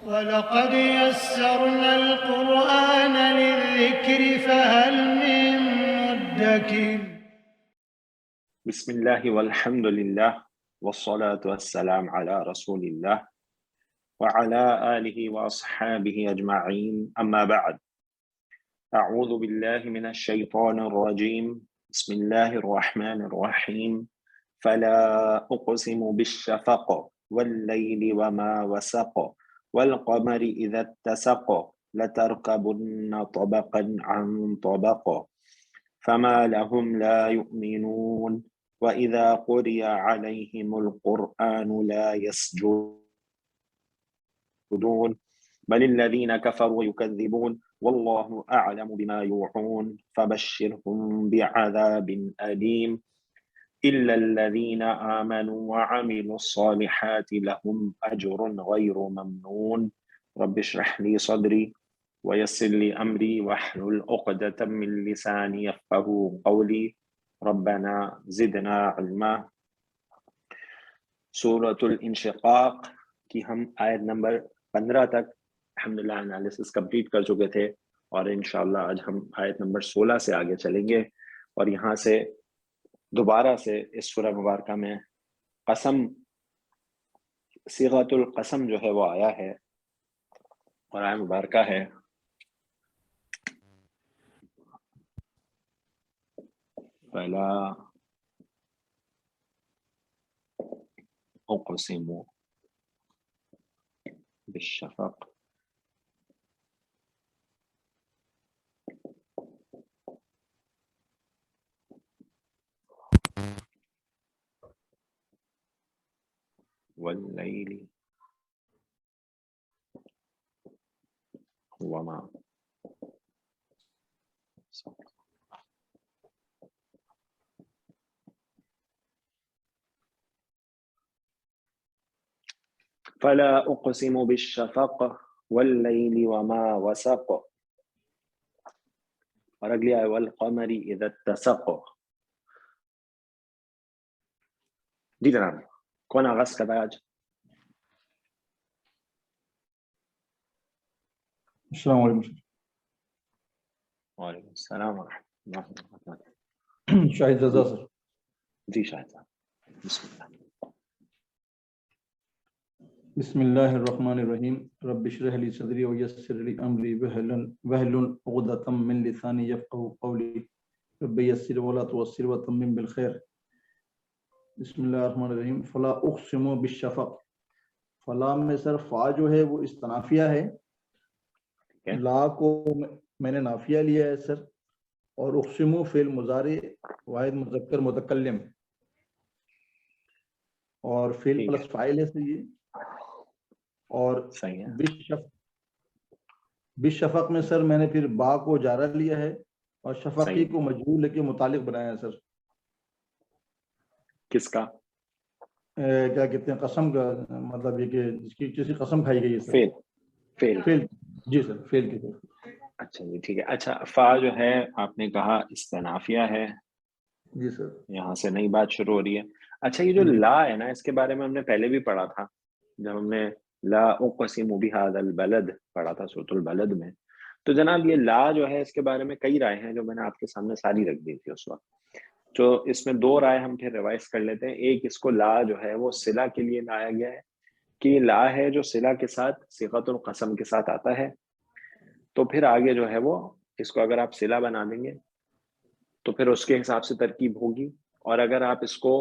وَلَقَدْ يَسَّرْنَا الْقُرْآنَ لِلذِّكْرِ فَهَلْ مِن مُّدَّكِرٍ. بسم الله والحمد لله والصلاة والسلام على رسول الله وعلى آله وأصحابه أجمعين أما بعد أعوذ بالله من الشيطان الرجيم بسم الله الرحمن الرحيم فلا أقسم بالشفق والليل وما وسق والقمر إذا اتسق لتركبن طبقا عن طبق فما لهم لا يؤمنون وإذا قرئ عليهم القرآن لا يسجدون بل الذين كفروا يكذبون والله أعلم بما يوعون فبشرهم بعذاب أليم إلا الذين آمنوا وعملوا الصالحات لهم أجر غير ممنون رب اشرح لي صدري ويسر لي أمري واحلل عقدة من لساني يفقهوا قولي ربنا زدنا علما. سورۃ الانشقاق کی ہم آیت نمبر 15 تک الحمدللہ انالیسس کمپلیٹ کر چکے تھے، اور انشاءاللہ آج ہم آیت نمبر 16 سے آگے چلیں گے، اور یہاں سے دوبارہ سے اس سورہ مبارکہ میں قسم، صیغۃ القسم جو ہے وہ آیا ہے، اور آیت مبارکہ ہے فلا اقسم بالشفق واللیل وما وسق. فلا اقسم بالشفق واللیل وما وسق، اور اگلی آئے والقمر اذا اتسق. جی جناب، کون آغاز کرتا ہے آج؟ السلام علیکم. وعلیکم السلام ورحمۃ اللہ وبرکاتہ. شاہد رضا سر. جی شاہد صاحب، بسم اللہ. بسم اللہ الرحمن الرحیم. رب اشرح لی صدری ویسر لی امری واحلل عقدۃ من لسانی یفقهوا قولی رب یسر ولا تعسر وتمم بالخیر. بسم اللہ الرحمن الرحیم. فلا اقسم بالشفق. فلا میں سر فا جو ہے وہ استنافیہ ہے، لا کو میں نے نافیہ لیا ہے سر، اور اقسمو فعل مضارع واحد مذکر متکلم، اور فعل پلس فاعل ہے سر یہ، اور بالشفق میں سر میں نے پھر با کو جارہ لیا ہے اور شفقی کو مجرور لے کے متعلق بنایا ہے سر. کس کا؟ کیا کہتے ہیں، قسم کا، مطلب یہ کہ جس کی کسی قسم کھائی گئی ہے سر. فعل. جی سر، فعل کی طرف. اچھا جی ٹھیک ہے. اچھا، فا جو ہے آپ نے کہا استنافیہ ہے. جی سر، یہاں سے نئی بات شروع ہو رہی ہے. اچھا، یہ جو لا ہے نا، اس کے بارے میں ہم نے پہلے بھی پڑھا تھا جب ہم نے لا اقسم بہذا البلد پڑھا تھا سورۃ البلد میں. تو جناب یہ لا جو ہے اس کے بارے میں کئی رائے ہیں جو میں نے آپ کے سامنے ساری رکھ دی تھی اس وقت. جو اس میں دو رائے ہم پھر ریوائز کر لیتے ہیں. ایک، اس کو لا جو ہے وہ صلہ کے لیے لایا گیا ہے کہ یہ لا ہے جو صلہ کے ساتھ صیغۃ القسم کے ساتھ آتا ہے، تو پھر آگے جو ہے وہ اس کو اگر آپ صلہ بنا دیں گے تو پھر اس کے حساب سے ترکیب ہوگی، اور اگر آپ اس کو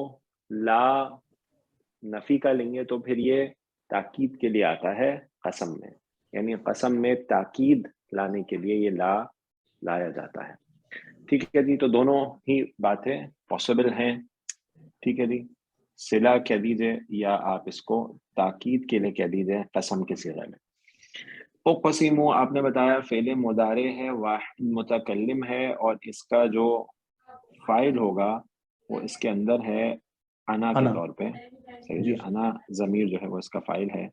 لا نفی کا لیں گے تو پھر یہ تاکید کے لیے آتا ہے قسم میں، یعنی قسم میں تاکید لانے کے لیے یہ لا لایا جاتا ہے. ٹھیک ہے جی، تو دونوں ہی باتیں پاسبل ہیں. ٹھیک ہے جی، صلہ کہہ دیجئے یا آپ اس کو تاکید کے لیے کہہ دیجئے قسم کے صیغے میں. اقسم آپ نے بتایا فعل مضارع ہے، واحد متکلم ہے، اور اس کا جو فاعل ہوگا وہ اس کے اندر ہے انا کے طور پہ. صحیح جی، انا ضمیر جو ہے وہ اس کا فاعل ہے.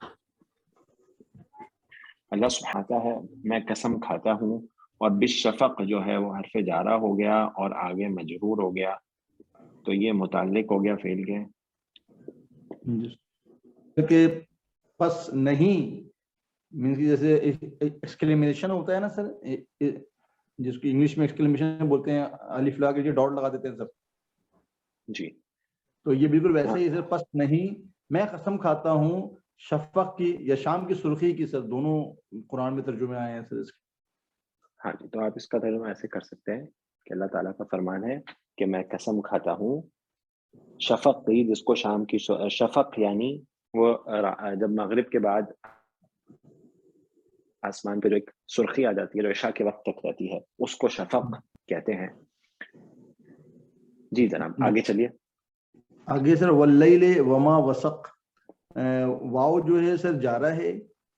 اللہ سبحانہ ہے میں قسم کھاتا ہوں، اور بالشفق جو ہے وہ حرف جارہ ہو گیا اور آگے مجرور ہو گیا، تو یہ متعلق ہو گیا فعل کے. ، مینس کی جیسے ایکسکلیمیشن ہوتا ہے نا سر، جس کو انگلش میں ایکسکلیمیشن بولتے ہیں، الف لا کے ڈاٹ لگا دیتے ہیں سر. جی تو یہ بالکل ویسے ہی سر، پس نہیں میں قسم کھاتا ہوں شفق کی یا شام کی سرخی کی سر، دونوں قرآن میں ترجمے آئے ہیں سر اس کے. ہاں جی، تو آپ اس کا ترجمہ ایسے کر سکتے ہیں کہ اللہ تعالیٰ کا فرمان ہے کہ میں قسم کھاتا ہوں شفق کی، جس کو شام کی شفق یعنی وہ جب مغرب کے بعد آسمان پہ جو ایک سرخی آ جاتی ہے جو عشاء کے وقت تک رہتی ہے، اس کو شفق کہتے ہیں. جی جناب آگے چلیے. آگے سر واللیل وما وسق، واو جو ہے سر جارا ہے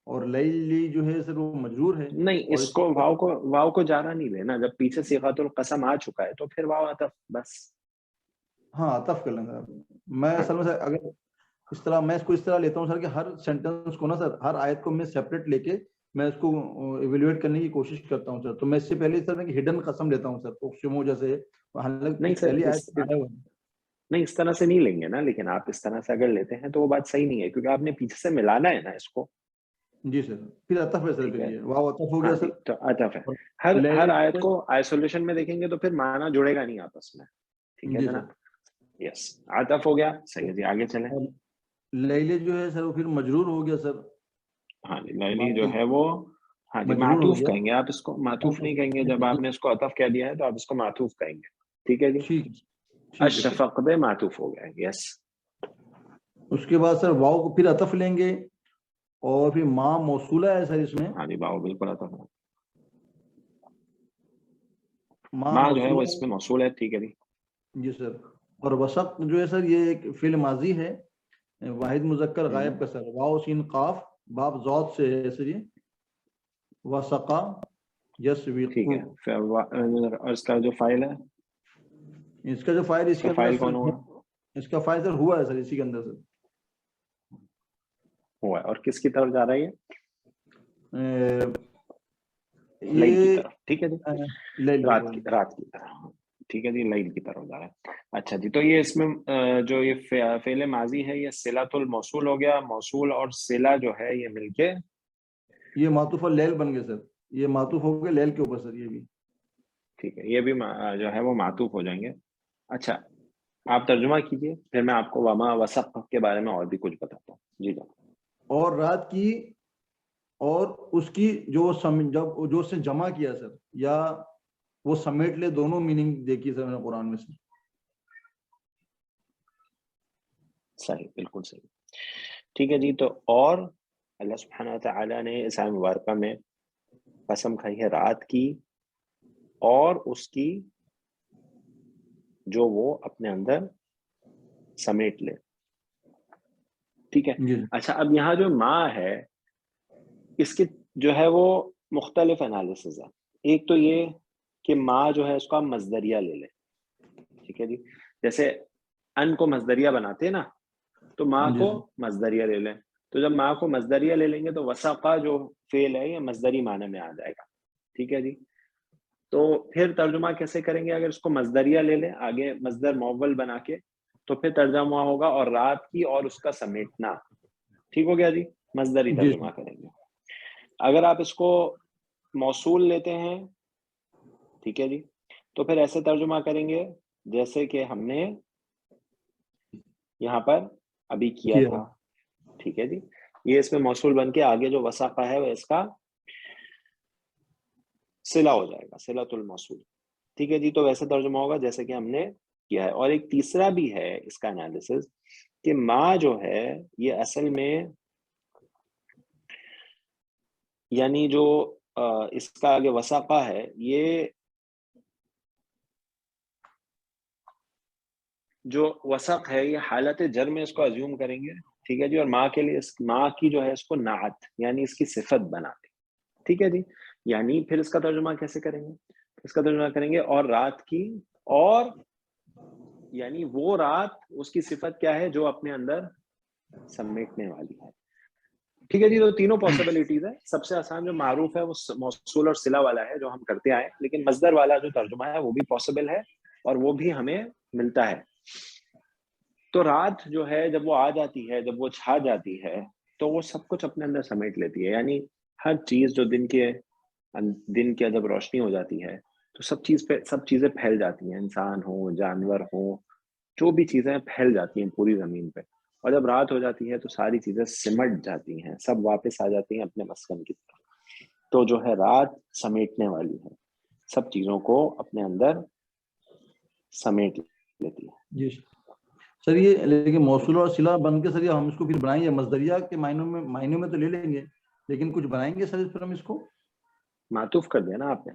اور لیلی جو ہے سر وہ مجرور ہے. نہیں، اس کو واو کو جارا نہیں لینا، جب پیچھے صیغۃ القسم آ چکا ہے تو پھر واو عطف بس. ہاں عطف کر لیں سر. میں اصل میں سر اگر اس طرح میں اس کو اس طرح لیتا ہوں سر کہ ہر سینٹینس کو نا سر، ہر آیت کو میں سیپریٹ لے کے میں اس کو ایویلویٹ کرنے کی کوشش کرتا ہوں سر. تو میں اس سے پہلے سر میں ہڈن قسم لیتا ہوں سر، اقسمو جیسے نہیں سر، پہلی آیت آیا ہوا ہے. نہیں اس طرح سے نہیں لیں گے نا، لیکن آپ اس طرح سے اگر لیتے ہیں تو وہ بات صحیح نہیں ہے، کیونکہ آپ نے پیچھے سے ملانا ہے نا اس کو. جی سر، پھر عطف ہے سر، ٹھیک پھر ہے، یہ واو عطف ہو ہاں گیا جی، سر. تو عطف ہے. اور ہر لیلی آیت کو آئسولیشن میں دیکھیں گے تو پھر معنی جڑے گا نہیں آپس میں. ٹھیک ہے جی جناب، سر. یس عطف ہو گیا. صحیح ہے جی، آگے چلیں. اور لیلی جو ہے سر وہ پھر مجرور ہو گیا سر. ہاں جی، لیلی جو ہے وہ ہاں جی مجرور ہو معطوف گیا. کہیں گے آپ اس کو، معطوف نہیں کہیں گے. جب آپ نے اس کو عطف کہہ دیا ہے تو آپ اس کو معطوف کہیں گے. ٹھیک ہے جی، ٹھیک ہے ٹھیک ہے سر. الشفق بے معطوف ہو گیا. یس. اس کے بعد سر واو کو پھر عطف لیں گے اور پھر ماں موصولہ ہے سر اس میں. ہاں جی، واو بالکل عطف ہے. ماں ماں جو ہے وہ موصولہ اس میں موصول ہے. ٹھیک ہے جی. جی سر. اور وسق جو ہے سر یہ ایک فعل ماضی ہے، واحد مذکر غائب کا سر. واو سین قاف باب ذات سے ہے سر. یہ وسقا ٹھیک ہے. اور اس کا جو فائل ہے، اس کا جو فائل اس کے اندر فائل سر، کون ہوگا؟ اس کا فائل سر ہوا ہے سر اسی کے اندر سر. ہوا ہے. اور کس کی طرف جا رہی ہے؟ لیل کی یہ طرف. ٹھیک ہے جی، رات کی طرف. ٹھیک ہے جی، لیل کی طرف جا رہا ہے. اچھا جی، تو یہ اس میں جو یہ فعل ماضی ہے یہ صلۃ الموصول ہو گیا. موصول اور صلہ جو ہے یہ مل کے یہ معطوف اللیل بن گئے سر. یہ معطوف ہو گئے لیل کے اوپر سر. یہ بھی ٹھیک ہے، یہ بھی جو ہے وہ معطوف ہو جائیں گے. اچھا آپ ترجمہ کیجئے، پھر میں آپ کو وما وسق کے بارے میں اور بھی کچھ بتاتا ہوں. جی جناب. اور رات کی اور اس کی جو جو اس سے جمع کیا سر، یا وہ سمیٹ لے، دونوں میننگ دیکھی سر میں نے قرآن میں سے. صحیح، بالکل صحیح. ٹھیک ہے جی. تو اور اللہ سبحانہ وتعالی نے اس آیت مبارکہ میں قسم کھائی ہے رات کی اور اس کی جو وہ اپنے اندر سمیٹ لے. ٹھیک ہے. جی اچھا اب یہاں جو ماں ہے اس کی جو ہے وہ مختلف انالیسز ہے. ایک تو یہ کہ ماں جو ہے اس کو آپ مصدریہ لے لیں. ٹھیک ہے جی، جیسے ان کو مصدریہ بناتے ہیں نا، تو ماں جی کو سر. مصدریہ لے لیں. تو جب ماں کو مصدریہ لے لیں گے تو وسقہ جو فعل ہے یہ مصدری معنی میں آ جائے گا. ٹھیک ہے جی. تو پھر ترجمہ کیسے کریں گے؟ اگر اس کو مصدریہ لے لیں آگے مصدر مؤول بنا کے، تو پھر ترجمہ ہوگا اور رات کی اور اس کا سمیٹنا. ٹھیک ہو گیا جی، مصدری جی ترجمہ کریں گے. اگر آپ اس کو موصول لیتے ہیں، ٹھیک ہے جی، تو پھر ایسے ترجمہ کریں گے جیسے کہ ہم نے یہاں پر ابھی کیا تھا. ٹھیک ہے جی، یہ اس میں موصول بن کے آگے جو وساقہ ہے وہ اس کا صلہ ہو جائے گا، صلۃ الموصول. ٹھیک ہے جی، تو ویسے ترجمہ ہوگا جیسے کہ ہم نے کیا ہے. اور ایک تیسرا بھی ہے اس کا انالیسز کہ ماں جو ہے یہ اصل میں یعنی جو اس کا آگے وساقہ ہے، یہ جو وسق ہے یہ حالت جر میں اس کو ازیوم کریں گے. ٹھیک ہے جی، اور ماں کے لیے ماں کی جو ہے اس کو نعت یعنی اس کی صفت بنا دیں. ٹھیک ہے جی، یعنی پھر اس کا ترجمہ کیسے کریں گے؟ اس کا ترجمہ کریں گے اور رات کی، اور یعنی وہ رات اس کی صفت کیا ہے جو اپنے اندر سمیٹنے والی ہے. ٹھیک ہے جی، تو تینوں پاسبلٹیز ہے. سب سے آسان جو معروف ہے وہ موصول اور صلہ والا ہے جو ہم کرتے آئے، لیکن مصدر والا جو ترجمہ ہے وہ بھی پاسبل ہے اور وہ بھی ہمیں ملتا ہے. تو رات جو ہے جب وہ آ جاتی ہے، جب وہ چھا جاتی ہے تو وہ سب کچھ اپنے اندر سمیٹ لیتی ہے. یعنی ہر چیز جو دن کی جب روشنی ہو جاتی ہے تو سب چیزیں پھیل جاتی ہیں، انسان ہو، جانور ہو، جو بھی چیزیں پھیل جاتی ہیں پوری زمین پہ، اور جب رات ہو جاتی ہے تو ساری چیزیں سمٹ جاتی ہیں، سب واپس آ جاتی ہیں اپنے مسکن کی طرف۔ تو جو ہے رات سمیٹنے والی ہے، سب چیزوں کو اپنے اندر سمیٹ لیتی ہے۔ جی سر، یہ لیکن موصول اور صلہ بن کے سر ہم اس کو پھر بنائیں گے مصدریہ کے معنوں میں تو لے لیں گے، لیکن کچھ بنائیں گے سر اس پر ہم اس کو؟ معطوف کر دیا نا آپ نے،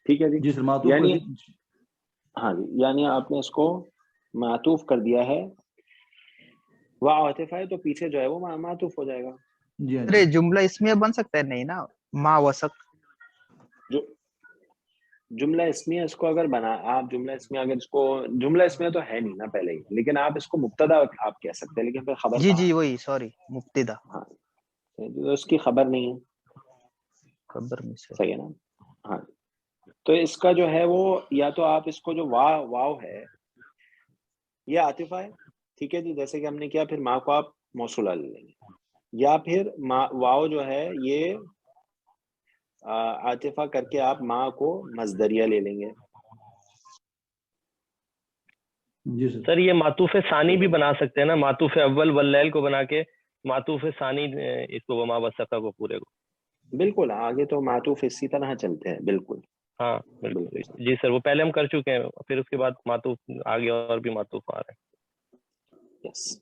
ٹھیک ہے جی سر، معطوف یعنی کر دی۔ ہاں جی، یعنی آپ نے اس کو معطوف کر دیا ہے، وعاطف ہے تو پیچھے جو ہے وہ معطوف ہو جائے گا۔ جی ارے جملہ اسمیہ بن سکتا ہے نہیں نا، ما وسق؟ جو جملہ اسمیہ اس کو اگر آپ جملہ اسمیہ اگر اس کو جملہ اسمیہ تو ہے نہیں نا پہلے ہی، لیکن آپ اس کو مبتدا آپ کہہ سکتے ہیں، لیکن پھر خبر جی کہاں جی ہے؟ وہی، سوری، مبتدا، ہاں، اس کی خبر نہیں ہے، خبر میں سے۔ صحیح ہے نا؟ ہاں، تو اس کا جو ہے وہ یا تو آپ اس کو جو واو ہے یہ عاطفہ ہے، ٹھیک ہے جی، جیسے کہ ہم نے کیا، پھر ماں کو آپ موصولہ لے لیں گے، یا پھر واو جو ہے یہ عاطفہ کر کے آپ ماں کو مصدریہ لے لیں گے۔ جی سر یہ معطوف ثانی بھی بنا سکتے ہیں نا، معطوف اول واللیل کو بنا کے معطوف ثانی اس کو وما وسقہ کو پورے کو۔ بالکل، آگے تو معطوف اسی طرح چلتے ہیں، بالکل ہاں بالکل بالکل جی سر، وہ پہلے ہم کر چکے ہیں، پھر اس کے بعد معطوف آگے اور بھی معطوف آ رہے ہیں۔ یس،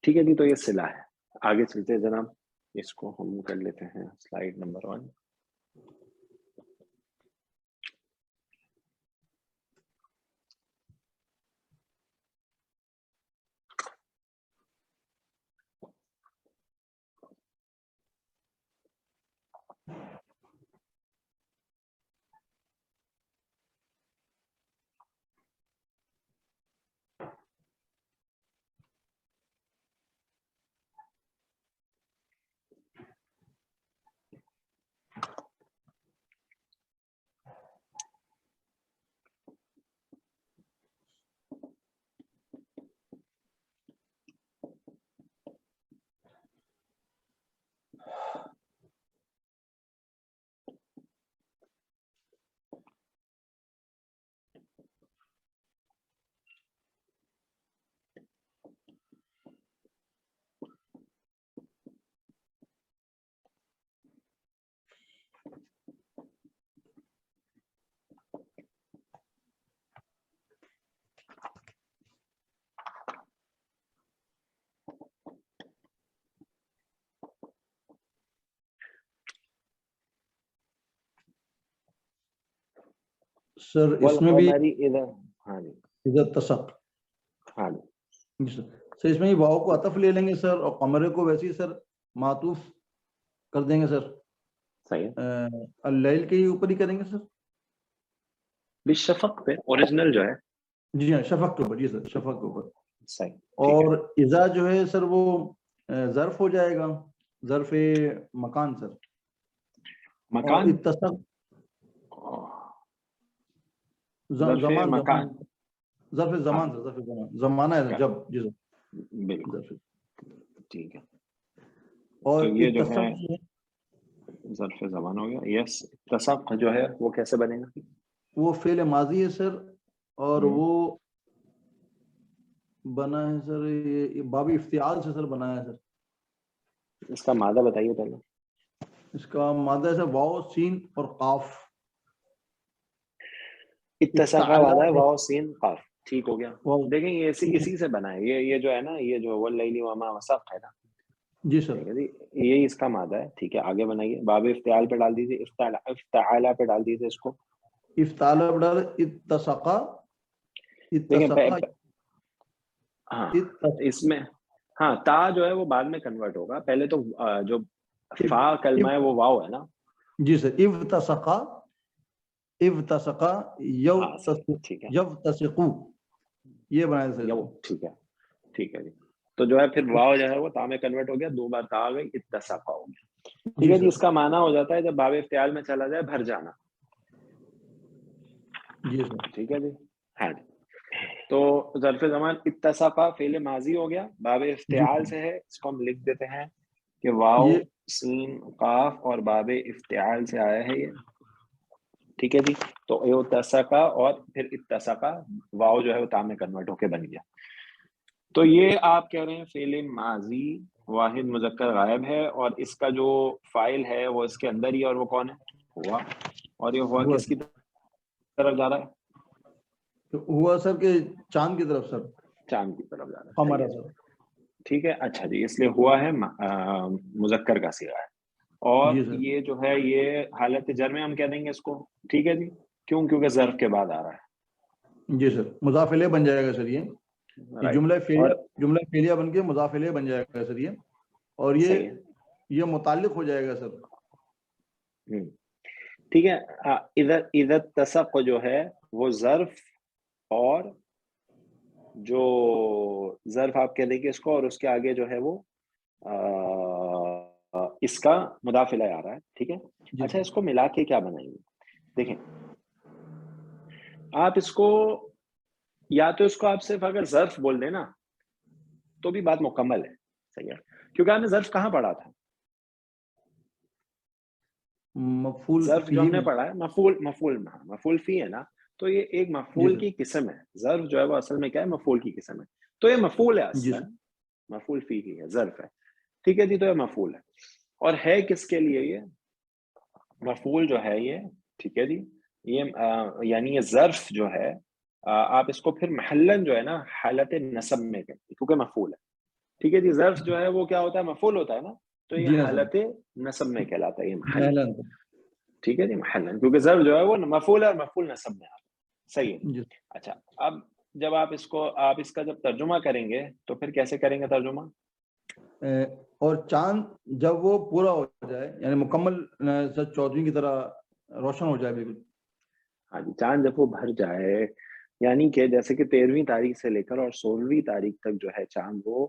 ٹھیک ہے جی، تو یہ صلہ ہے۔ آگے چلتے ہیں جناب، اس کو ہم کر لیتے ہیں سلائیڈ نمبر 1۔ سر اس میں بھی ہاں جی، اذا اتسق، ہاں جی، جی سر اس میں بھی واو کو عطف لے لیں گے سر، اور قمرے کو ویسے ہی سر معطوف کر دیں گے سر، صحیح ہے، اللیل کے ہی اوپر ہی کریں گے سر۔ بالشفق پہ اوریجنل جو ہے، جی ہاں، شفق کے اوپر، جی سر شفق کے اوپر۔ صحیح، ٹھیک ہے، اور اذا جو ہے سر وہ ظرف ہو جائے گا، ظرف مکان سر، اور مکان، اتسق ظرف زمان، مکان، ظرف زمان سر، ظرف زمان، زمانہ ہے جب، جی سر، بالکل ظرف۔ ٹھیک ہے، اور تو یہ جو ہے اتسق ظرف زمان ہو گیا۔ یس، اتسق جو ہے وہ کیسے بنے گا؟ وہ فعل ماضی ہے سر، اور وہ بنا ہے سر، یہ باب افتعال سے سر بنا ہے سر۔ اس کا مادہ بتائیے پہلے۔ اس کا مادہ ہے سر واو سین اور قاف۔ اتسق کا مادہ ہے واو سین قاف، ٹھیک ہو گیا۔ واو، دیکھیں یہ اسی سے بنا ہے، یہ جو ہے نا، یہ جو واللیل وما وسق ہے نا، جی سر، ٹھیک ہے جی، یہی اس کا مادہ ہے، ٹھیک ہے، آگے بنائیے، باب افتعال پہ ڈال دیجیے، افتعال پہ ڈال دیجیے اس کو۔ افتعال ڈال، اتسقا، دیکھیں ہاں، اس میں ہاں تا جو ہے وہ بعد میں کنورٹ ہوگا، پہلے تو جو فا کلمہ ہے وہ واو ہے نا۔ جی سر، ابتسقا، ٹھیک ہے، یبتسقو، یہ بنایا سر اس کو۔ ٹھیک ہے، ٹھیک ہے جی، تو جو ہے پھر واو جو ہے وہ تا میں کنورٹ ہو گیا، 2 بار تا آ گئی، اتسقا ہو گیا، ٹھیک ہے جی۔ اس کا معنی ہو جاتا ہے جب باب افتعال میں چلا جائے بھر جانا، جی سر، ٹھیک ہے جی، ہاں جی۔ تو ظرف زمان اتسقا فعل ماضی ہو گیا، باب افتعال جی سے ہے، اس کو ہم لکھ دیتے ہیں کہ واو یہ سین قاف اور باب افتعال سے آیا ہے یہ، ٹھیک ہے جی. تو اتسقا اور پھر اتسقا، واو جو ہے وہ تا میں کنورٹ ہو کے بن گیا. تو یہ آپ کہہ رہے ہیں فعل ماضی واحد مذکر غائب ہے، اور اس کا جو فاعل ہے وہ اس کے اندر ہی ہے، اور وہ کون ہے؟ ہوا. اور یہ ہوا ہوا کس کی طرف جا رہا ہے؟ ہوا سر کے چاند کی طرف سر، چاند کی طرف جا رہا ہے. ہمارا صحیح ہے، سر. ٹھیک ہے. اچھا جی، اس لیے ہوا ہے مذکر کا صیغہ ہے، اور جی سر. یہ جو ہے یہ حالت جر میں ہم کہہ دیں گے اس کو، ٹھیک ہے جی. کیوں؟ کیونکہ ظرف کے بعد آ رہا ہے. جی سر مضاف الیہ بن جائے گا سر یہ رائٹ. جملہ اور فعلیہ بن کے مضاف الیہ بن جائے گا سر یہ، اور صحیح ہے. یہ متعلق ہو جائے گا سر. ٹھیک ہے. اذا اتسق جو ہے وہ ظرف، اور جو ظرف آپ کہہ دیں گے اس کو، اور اس کے آگے جو ہے وہ اس کا مضاف الیہ آ رہا ہے، ٹھیک ہے. جی اچھا، سر. اس کو ملا کے کیا بنائیں گے؟ دیکھیں، آپ اس کو یا تو اس کو آپ صرف اگر ظرف بول دیں نا تو بھی بات مکمل ہے، صحیح ہے. کیونکہ آپ نے ظرف کہاں پڑھا تھا؟ مفعول ظرف جو فی ہم نے میں. پڑھا ہے مفعول فی ہے نا، تو یہ ایک جی مفعول سر. کی قسم ہے. ظرف جو ہے وہ اصل میں کیا ہے؟ مفعول کی قسم ہے. تو یہ مفعول ہے جی اصلا، سر. مفعول فی ہی ہے، ظرف ہے، ٹھیک ہے جی. تو یہ مفعول ہے، اور ہے کس کے لیے یہ مفعول جو ہے یہ، ٹھیک ہے جی. یہ یعنی یہ ظرف جو ہے آپ اس کو پھر محلن جو ہے نا حالت نصب میں کریں، کیونکہ مفعول ہے، ٹھیک ہے جی. ظرف جو ہے وہ کیا ہوتا ہے؟ مفعول ہوتا ہے نا، تو یہ جی نا سر. حالت نصب میں کہلاتا ہے، یہ محل، محلن. ٹھیک ہے جی، محلن. کیونکہ ظرف جو ہے وہ مفعول ہے اور مفعول نصب میں آتا ہے، صحیح ہے. جی. اچھا، اب جب آپ اس کا جب ترجمہ کریں گے تو پھر کیسے کریں گے ترجمہ؟ اور چاند جب وہ پورا ہو جائے، یعنی مکمل سر 14ویں کی طرح روشن ہو جائے بالکل. ہاں جی، چاند جب وہ بھر جائے، یعنی کہ جیسے کہ 13ویں تاریخ سے لے کر اور 16ویں تاریخ تک جو ہے چاند وہ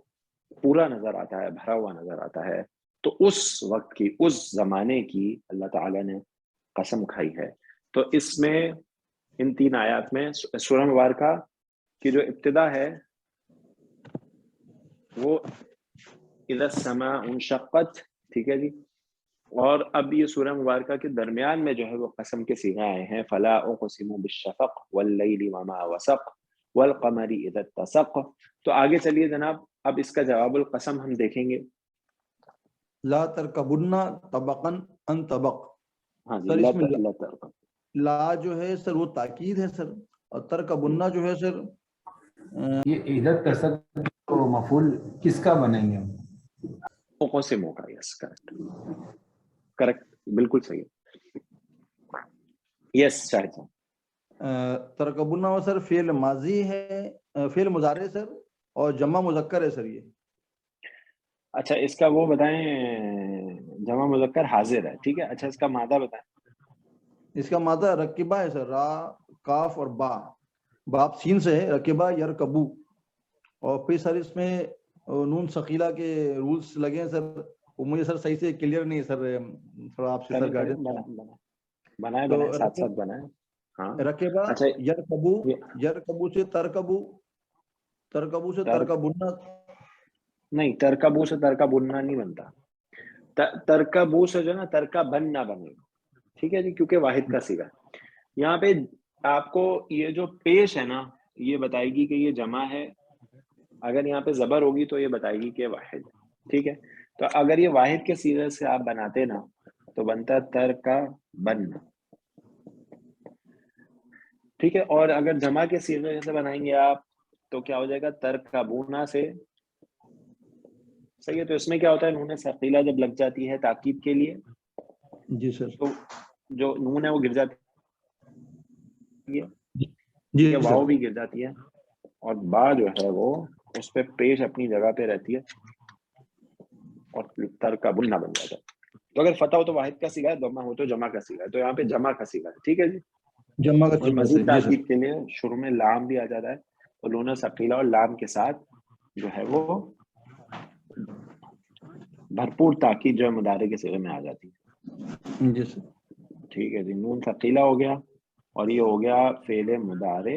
پورا نظر آتا ہے، بھرا ہوا نظر آتا ہے، تو اس وقت کی، اس زمانے کی اللہ تعالیٰ نے قسم کھائی ہے. تو اس میں ان 3 آیات میں سورہ مبارکہ کی جو ابتدا ہے وہ اذا السماء انشقت، ٹھیک ہے جی. اور اب یہ سورہ مبارکہ کے درمیان میں جو ہے وہ قسم کے صیغے آئے ہیں، فلا اقسم بالشفق واللیل وما وسق والقمر اذا اتسق. تو آگے چلیے جناب، اب اس کا جواب القسم ہم دیکھیں گے. لا ترکبن طبقا عن طبق. ہاں جی، سر اس میں لا ترقب. لا جو ہے سر وہ تاکید ہے سر، اور ترکبن جو ہے سر یہ عدت تصد کو مفعول کس کا بنائیں گے ہم؟ اقسم کا، یس کریکٹ، بالکل صحیح. یس شاہد صاحب. ترکبن و سر فعل ماضی ہے، فعل مضارع سر، اور جمع مذکر ہے سر یہ. اچھا، اس کا وہ بتائیں، جمع مذکر حاضر ہے، ٹھیک ہے. اچھا، اس کا مادہ بتائیں. اس کا مادہ رکبہ ہے سر، را کاف اور با. باپ سین سے ہے، رکبہ یرکبو. اور پھر سر اس میں نون ثقیلہ کے رولز لگے ہیں سر، وہ مجھے سر صحیح سے کلیئر نہیں ہے سر، تھوڑا آپ سے سر گائیڈنس. بنائے ساتھ ساتھ بنائے. ہاں رکبہ اچھا، یرکبو سے ترکبو، ترکبو سے ترکبن. نہیں، ترکبو سے ترکبن نہیں بنتا. ترکبو سے جو ہے نا ترکبن نہ بنے، ٹھیک ہے جی، کیونکہ واحد کا صیغہ. یہاں پہ آپ کو یہ جو پیش ہے نا یہ بتائے گی کہ یہ جمع ہے، اگر یہاں پہ زبر ہوگی تو یہ بتائے گی کہ واحد ہے، ٹھیک ہے. تو اگر یہ واحد کے صیغے سے آپ بناتے نا تو بنتا ترکبن، ٹھیک ہے. اور اگر جمع کے صیغے سے بنائیں گے آپ تو کیا ہو جائے گا؟ ترکبونا سے، صحیح ہے. تو اس میں کیا ہوتا ہے؟ نون ثقیلہ جب لگ جاتی ہے تاکید کے لیے جی سر. تو جو نون ہے وہ گر جاتی ہے، جی ٹھیک ہے، واؤ سر. بھی گر جاتی ہے، اور با جو ہے وہ اس پہ پیش اپنی جگہ پہ رہتی ہے اور ترکبن نہ بن جاتا ہے. تو اگر فتح ہو تو واحد کا صیغہ ہے، ضمہ ہو تو جمع کا صیغہ ہے. تو یہاں پہ جمع کا صیغہ ہے، ٹھیک ہے جی. جمع کا اور صیغہ مزید ہے. جی سر. تاکید کے لیے شروع میں لام بھی آ جاتا ہے، تو نون ثقیلہ اور لام کے ساتھ جو ہے وہ بھرپور تاکید جو ہے مضارع کے صیغے میں آ جاتی ہے. جی سر. ٹھیک ہے جی، نون ثقیلہ ہو گیا، اور یہ ہو گیا فعل مضارع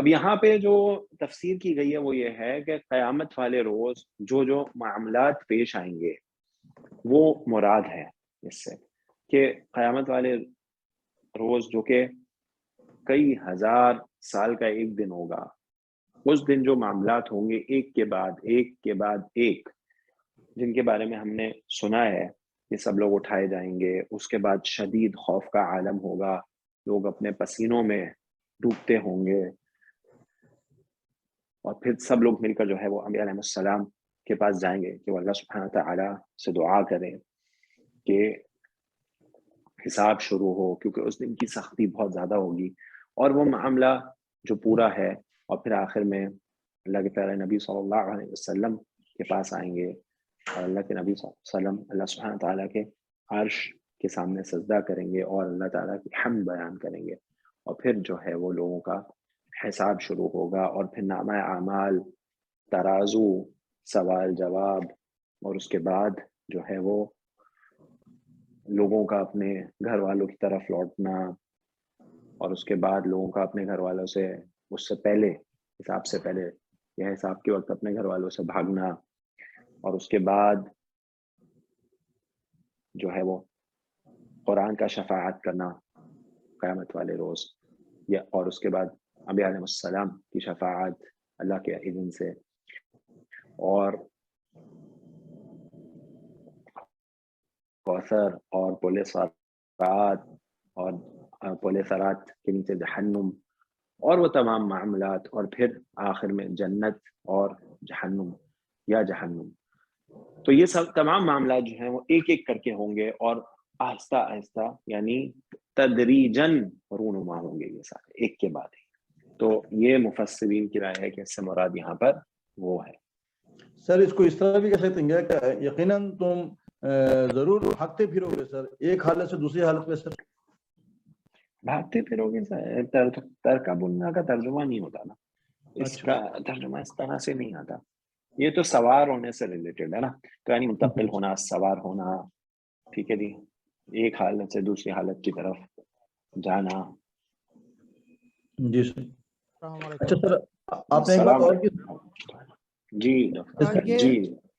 اب یہاں پہ جو تفسیر کی گئی ہے وہ یہ ہے کہ قیامت والے روز جو معاملات پیش آئیں گے وہ مراد ہے اس سے، کہ قیامت والے روز جو کہ کئی ہزار سال کا ایک دن ہوگا، اس دن جو معاملات ہوں گے ایک کے بعد ایک، جن کے بارے میں ہم نے سنا ہے کہ سب لوگ اٹھائے جائیں گے، اس کے بعد شدید خوف کا عالم ہوگا، لوگ اپنے پسینوں میں ڈوبتے ہوں گے، اور پھر سب لوگ مل کر جو ہے وہ انبیاء علیہ السلام کے پاس جائیں گے کہ وہ اللہ سبحانہ تعالیٰ سے دعا کریں کہ حساب شروع ہو، کیونکہ اس دن کی سختی بہت زیادہ ہوگی، اور وہ معاملہ جو پورا ہے، اور پھر آخر میں اللہ کے پیارے نبی صلی اللہ علیہ وسلم کے پاس آئیں گے، اور اللہ کے نبی صلی اللہ علیہ وسلم اللہ سبحانہ تعالیٰ کے عرش کے سامنے سجدہ کریں گے اور اللہ تعالیٰ کی حمد بیان کریں گے، اور پھر جو ہے وہ لوگوں کا حساب شروع ہوگا، اور پھر نامہ اعمال، ترازو، سوال جواب، اور اس کے بعد جو ہے وہ لوگوں کا اپنے گھر والوں کی طرف لوٹنا، اور اس کے بعد لوگوں کا اپنے گھر والوں سے اس سے پہلے، حساب سے پہلے یا حساب کے وقت اپنے گھر والوں سے بھاگنا، اور اس کے بعد جو ہے وہ قرآن کا شفاعت کرنا قیامت والے روز، یا اور اس کے بعد انبیاء علیہ السلام کی شفاعت اللہ کے اذن سے، اور کوثر اور پل صراط، اور پل صراط کے نیچے جہنم، اور وہ تمام معاملات، اور پھر آخر میں جنت اور جہنم یا جہنم۔ تو یہ سب تمام معاملات جو ہیں وہ ایک ایک کر کے ہوں گے، اور آہستہ آہستہ یعنی تدریجاً رونما ہوں گے یہ سارے ایک کے بعد ایک۔ تو یہ مفسرین کی رائے ہے کہ اس سے مراد یہاں پر وہ ہے۔ سر اس کو اس طرح بھی کہہ سکتے ہیں کہ یقیناً تم ضرور بھاگتے پھرو گے سر، ایک حالت سے دوسری حالت میں سر؟ بھاگتے پھرو گے سر، ترکبنا کا ترجمہ نہیں ہوتا نا، اس کا ترجمہ اس طرح سے نہیں آتا، یہ تو سوار ہونے سے ریلیٹڈ ہے نا، تو یعنی منتقل ہونا، سوار ہونا، ٹھیک ہے جی، ایک حالت سے دوسری حالت کی طرف جانا۔ جی سر۔ السلام علیکم۔ اچھا سر آپ نے ایک بات اور کی جی ڈاکٹر جی،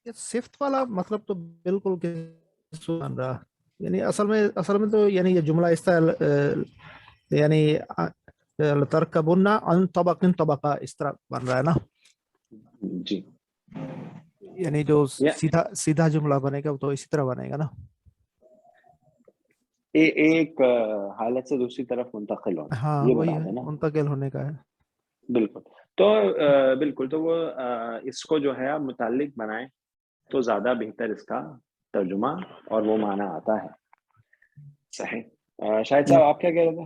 یہ صفت والا مطلب تو بالکل بن رہا، یعنی اصل میں تو یعنی یہ جملہ اس طرح یعنی ترکبن عن طبق طبقہ اس طرح بن رہا ہے نا جی، یعنی جو سیدھا جملہ بنے گا تو اسی طرح بنے گا نا، ایک حالت سے دوسری طرف منتقل ہونا، ہاں یہ وہی مراد ہے نا، منتقل ہونے کا ہے۔ بالکل۔ تو بالکل، تو وہ اس کو جو ہے آپ متعلق بنائیں تو زیادہ بہتر اس کا ترجمہ اور وہ معنی آتا ہے۔ صحیح۔ شاہد صاحب آپ کیا کہہ رہے تھے؟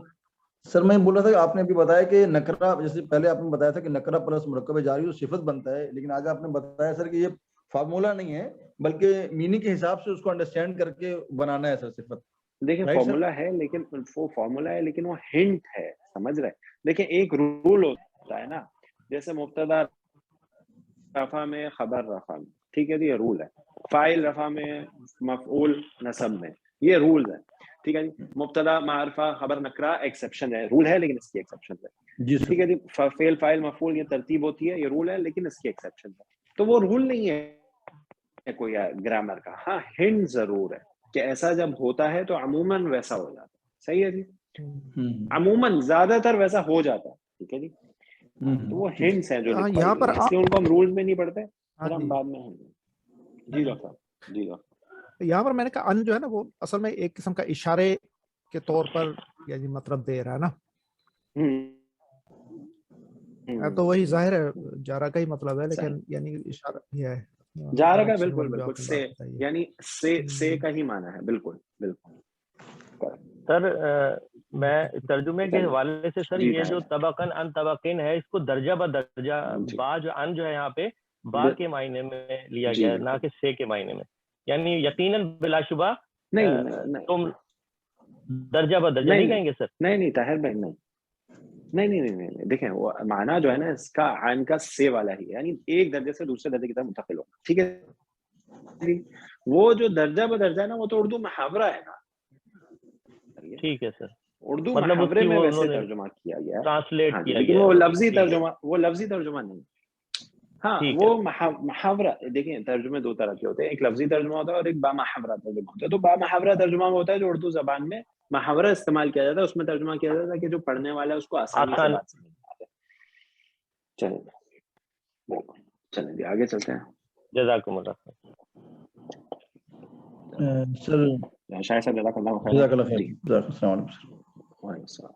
سر میں بول رہا تھا کہ آپ نے ابھی بتایا کہ نکرہ، جیسے پہلے آپ نے بتایا تھا کہ نکرہ پلس مرکب جاری صفت بنتا ہے، لیکن آج آپ نے بتایا سر کہ یہ فارمولا نہیں ہے بلکہ میننگ کے حساب سے اس کو انڈرسٹینڈ کر کے بنانا ہے سر صفت۔ دیکھیں فارمولا ہے، لیکن وہ فارمولا ہے لیکن وہ ہنٹ ہے، سمجھ رہے؟ دیکھیں ایک رول ہوتا ہے نا، جیسے مبتدا رفع میں، خبر رفع میں، ٹھیک ہے جی، یہ رول ہے، فاعل رفع میں، مفعول نصب میں، یہ رول ہے، ٹھیک ہے جی۔ مبتدا معرفہ خبر نکرہ ایکسیپشن ہے، رول ہے لیکن اس کی ایکسیپشن ہے، ٹھیک ہے جی۔ فعل فاعل مفعول یہ ترتیب ہوتی ہے، یہ رول ہے لیکن اس کی ایکسیپشن ہے۔ تو وہ رول نہیں ہے کوئی گرامر کا، ہاں ہنٹ ضرور ہے کہ ایسا جب ہوتا ہے تو عموماً ویسا ہو جاتا ہے، صحیح ہے جی، عموماً زیادہ تر ویسا ہو جاتا ہے، ٹھیک ہے جی۔ تو وہ ہنٹس ہیں جو یہاں پر اس لیے ان کو ہم رولز میں نہیں پڑھتے، پھر ہم بعد میں جی ڈاکٹر جی ڈاکٹر۔ یہاں پر میں نے کہا ان جو ہے نا وہ اصل میں ایک قسم کا اشارے کے طور پر یعنی مطلب دے رہا ہے نا، تو وہی ظاہر ہے جارا کا ہی مطلب ہے، لیکن یعنی اشارہ یہ ہے جارا کا، بالکل بالکل، سے یعنی سے کا ہی معنی ہے، بالکل بالکل۔ سر میں ترجمے کے حوالے سے سر یہ جو طبقن ان طبقین ہے، اس کو درجہ بدرجہ با جو ان جو ہے یہاں پہ با کے معنی میں لیا گیا ہے، نہ کہ سے کے معنی میں، یعنی یقیناً بلا شبہ تم درجہ بدرجہ نہیں کہیں گے سر؟ نہیں طاہر بھائی، نہیں، دیکھیں وہ معنی جو ہے نا اس کا عین کا سے والا ہی ہے، یعنی ایک درجے سے دوسرے درجے کی طرف منتقل ہونا، ٹھیک ہے۔ وہ جو درجہ بدرجہ ہے نا وہ تو اردو محاورہ ہے نا، ٹھیک ہے سر، اردو مطلب محاورے اس کی میں وہ ویسے انہوں نے ترجمہ کیا گیا ہے، ٹرانسلیٹ ہاں جی، کیا لیکن گیا وہ ہے، لفظی ٹھیک ہے ترجمہ نہیں، ہاں ٹھیک وہ ہے، محاورہ، دیکھیں ترجمے دو طرح کے ہوتے ہیں، ایک لفظی ترجمہ ہوتا ہے اور ایک با محاورہ ترجمہ ہوتا ہے. تو با محاورہ ترجمہ وہ ہوتا ہے جو اردو زبان میں محاورہ استعمال کیا جاتا ہے، اس میں ترجمہ کیا جاتا ہے کہ جو پڑھنے والا ہے اس کو آسانی سے آسان. بات سمجھ میں آ جائے. چلیں جی آگے چلتے ہیں. جزاکم اللہ خیر. سر شاید صاحب جزاک اللہ خیر. جزاک اللہ خیر. جی السلام علیکم سر. وعلیکم السلام.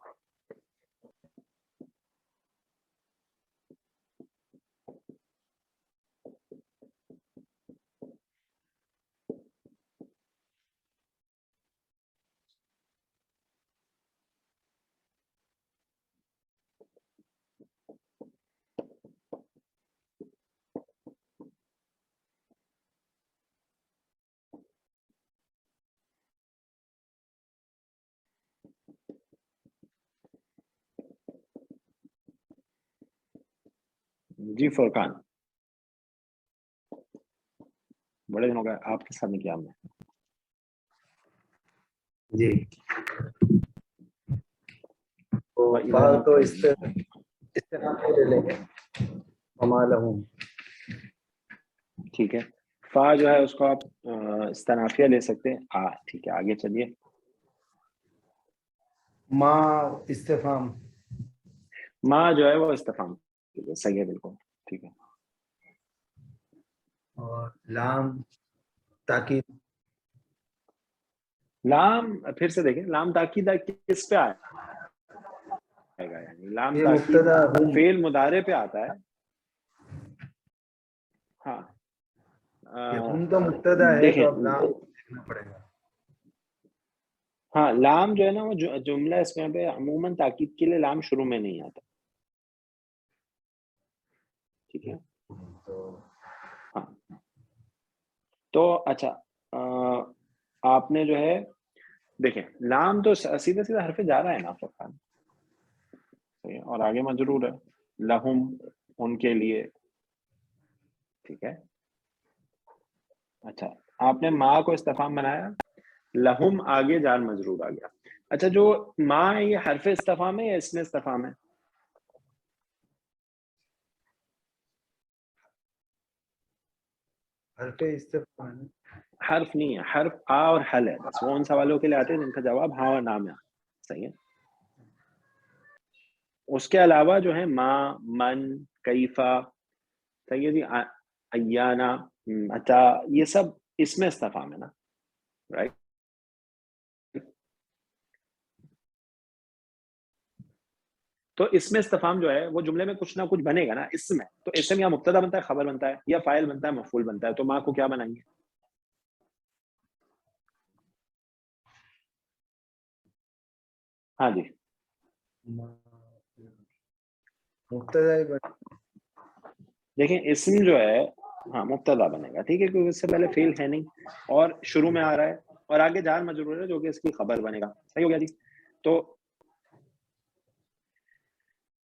جی فرقان، بڑے دنوں کا آپ کے ساتھ نہیں کیا ہم نے. جی تو استناد لے لیں گے وما لہم. ٹھیک ہے، فا جو ہے اس کو آپ استنافیہ لے سکتے ہیں. ٹھیک ہے آگے چلیے. ما استفہام، ماں جو ہے وہ استفہام. صحیح ہے بالکل ٹھیک ہے. اور لام تاکید، لام پھر سے دیکھیں، لام تاکید کس پہ آئے گا؟ یعنی لام یہ تاکید مبتدا ہم، فعل مضارع پہ آتا ہے. ہاں یہ ہم تو مبتدا ہے دیکھیں، تو اب لام دیکھنا پڑے گا. ہاں لام جو ہے نا وہ جملہ اس میں پہ عموماً تاکید کے لیے لام شروع میں نہیں آتا. ٹھیک ہے ہاں. تو اچھا آپ نے جو ہے دیکھیں لام تو سیدھا سیدھا حرف جا رہا ہے نا فرقان، اور آگے مجرور ہے لہم ان کے لیے. ٹھیک ہے اچھا آپ نے ماں کو استفہام بنایا، لہم آگے جار مجرور آ گیا. اچھا جو ماں ہے یہ حرف استفہام ہے یا اسم استفہام ہے؟ حرف استفہام حرف نہیں ہے، حرف آ اور حل ہے. بس وہ ان سوالوں کے لیے آتے ہیں جن کا جواب ہاں اور نام ہے. صحیح ہے. اس کے علاوہ جو ہے ماں، من، کیفا، صحیح ہے جی، ایانا، اچھا یہ سب اس میں استفہام ہے نا، رائٹ. تو اس میں استفہام جو ہے وہ جملے میں کچھ نہ کچھ بنے گا نا اس میں. تو اس میں یا مبتدا بنتا ہے، خبر بنتا ہے، یا فاعل بنتا ہے، مفعول بنتا ہے. تو ماں کو کیا بنائیں گے؟ ہاں جی مبتدا ہی دیکھیں اسم جو ہے ہاں مبتدا بنے گا. ٹھیک ہے کیونکہ اس سے پہلے فعل ہے نہیں اور شروع میں آ رہا ہے اور آگے جار مجرور ہے جو کہ اس کی خبر بنے گا. صحیح ہو گیا جی. تو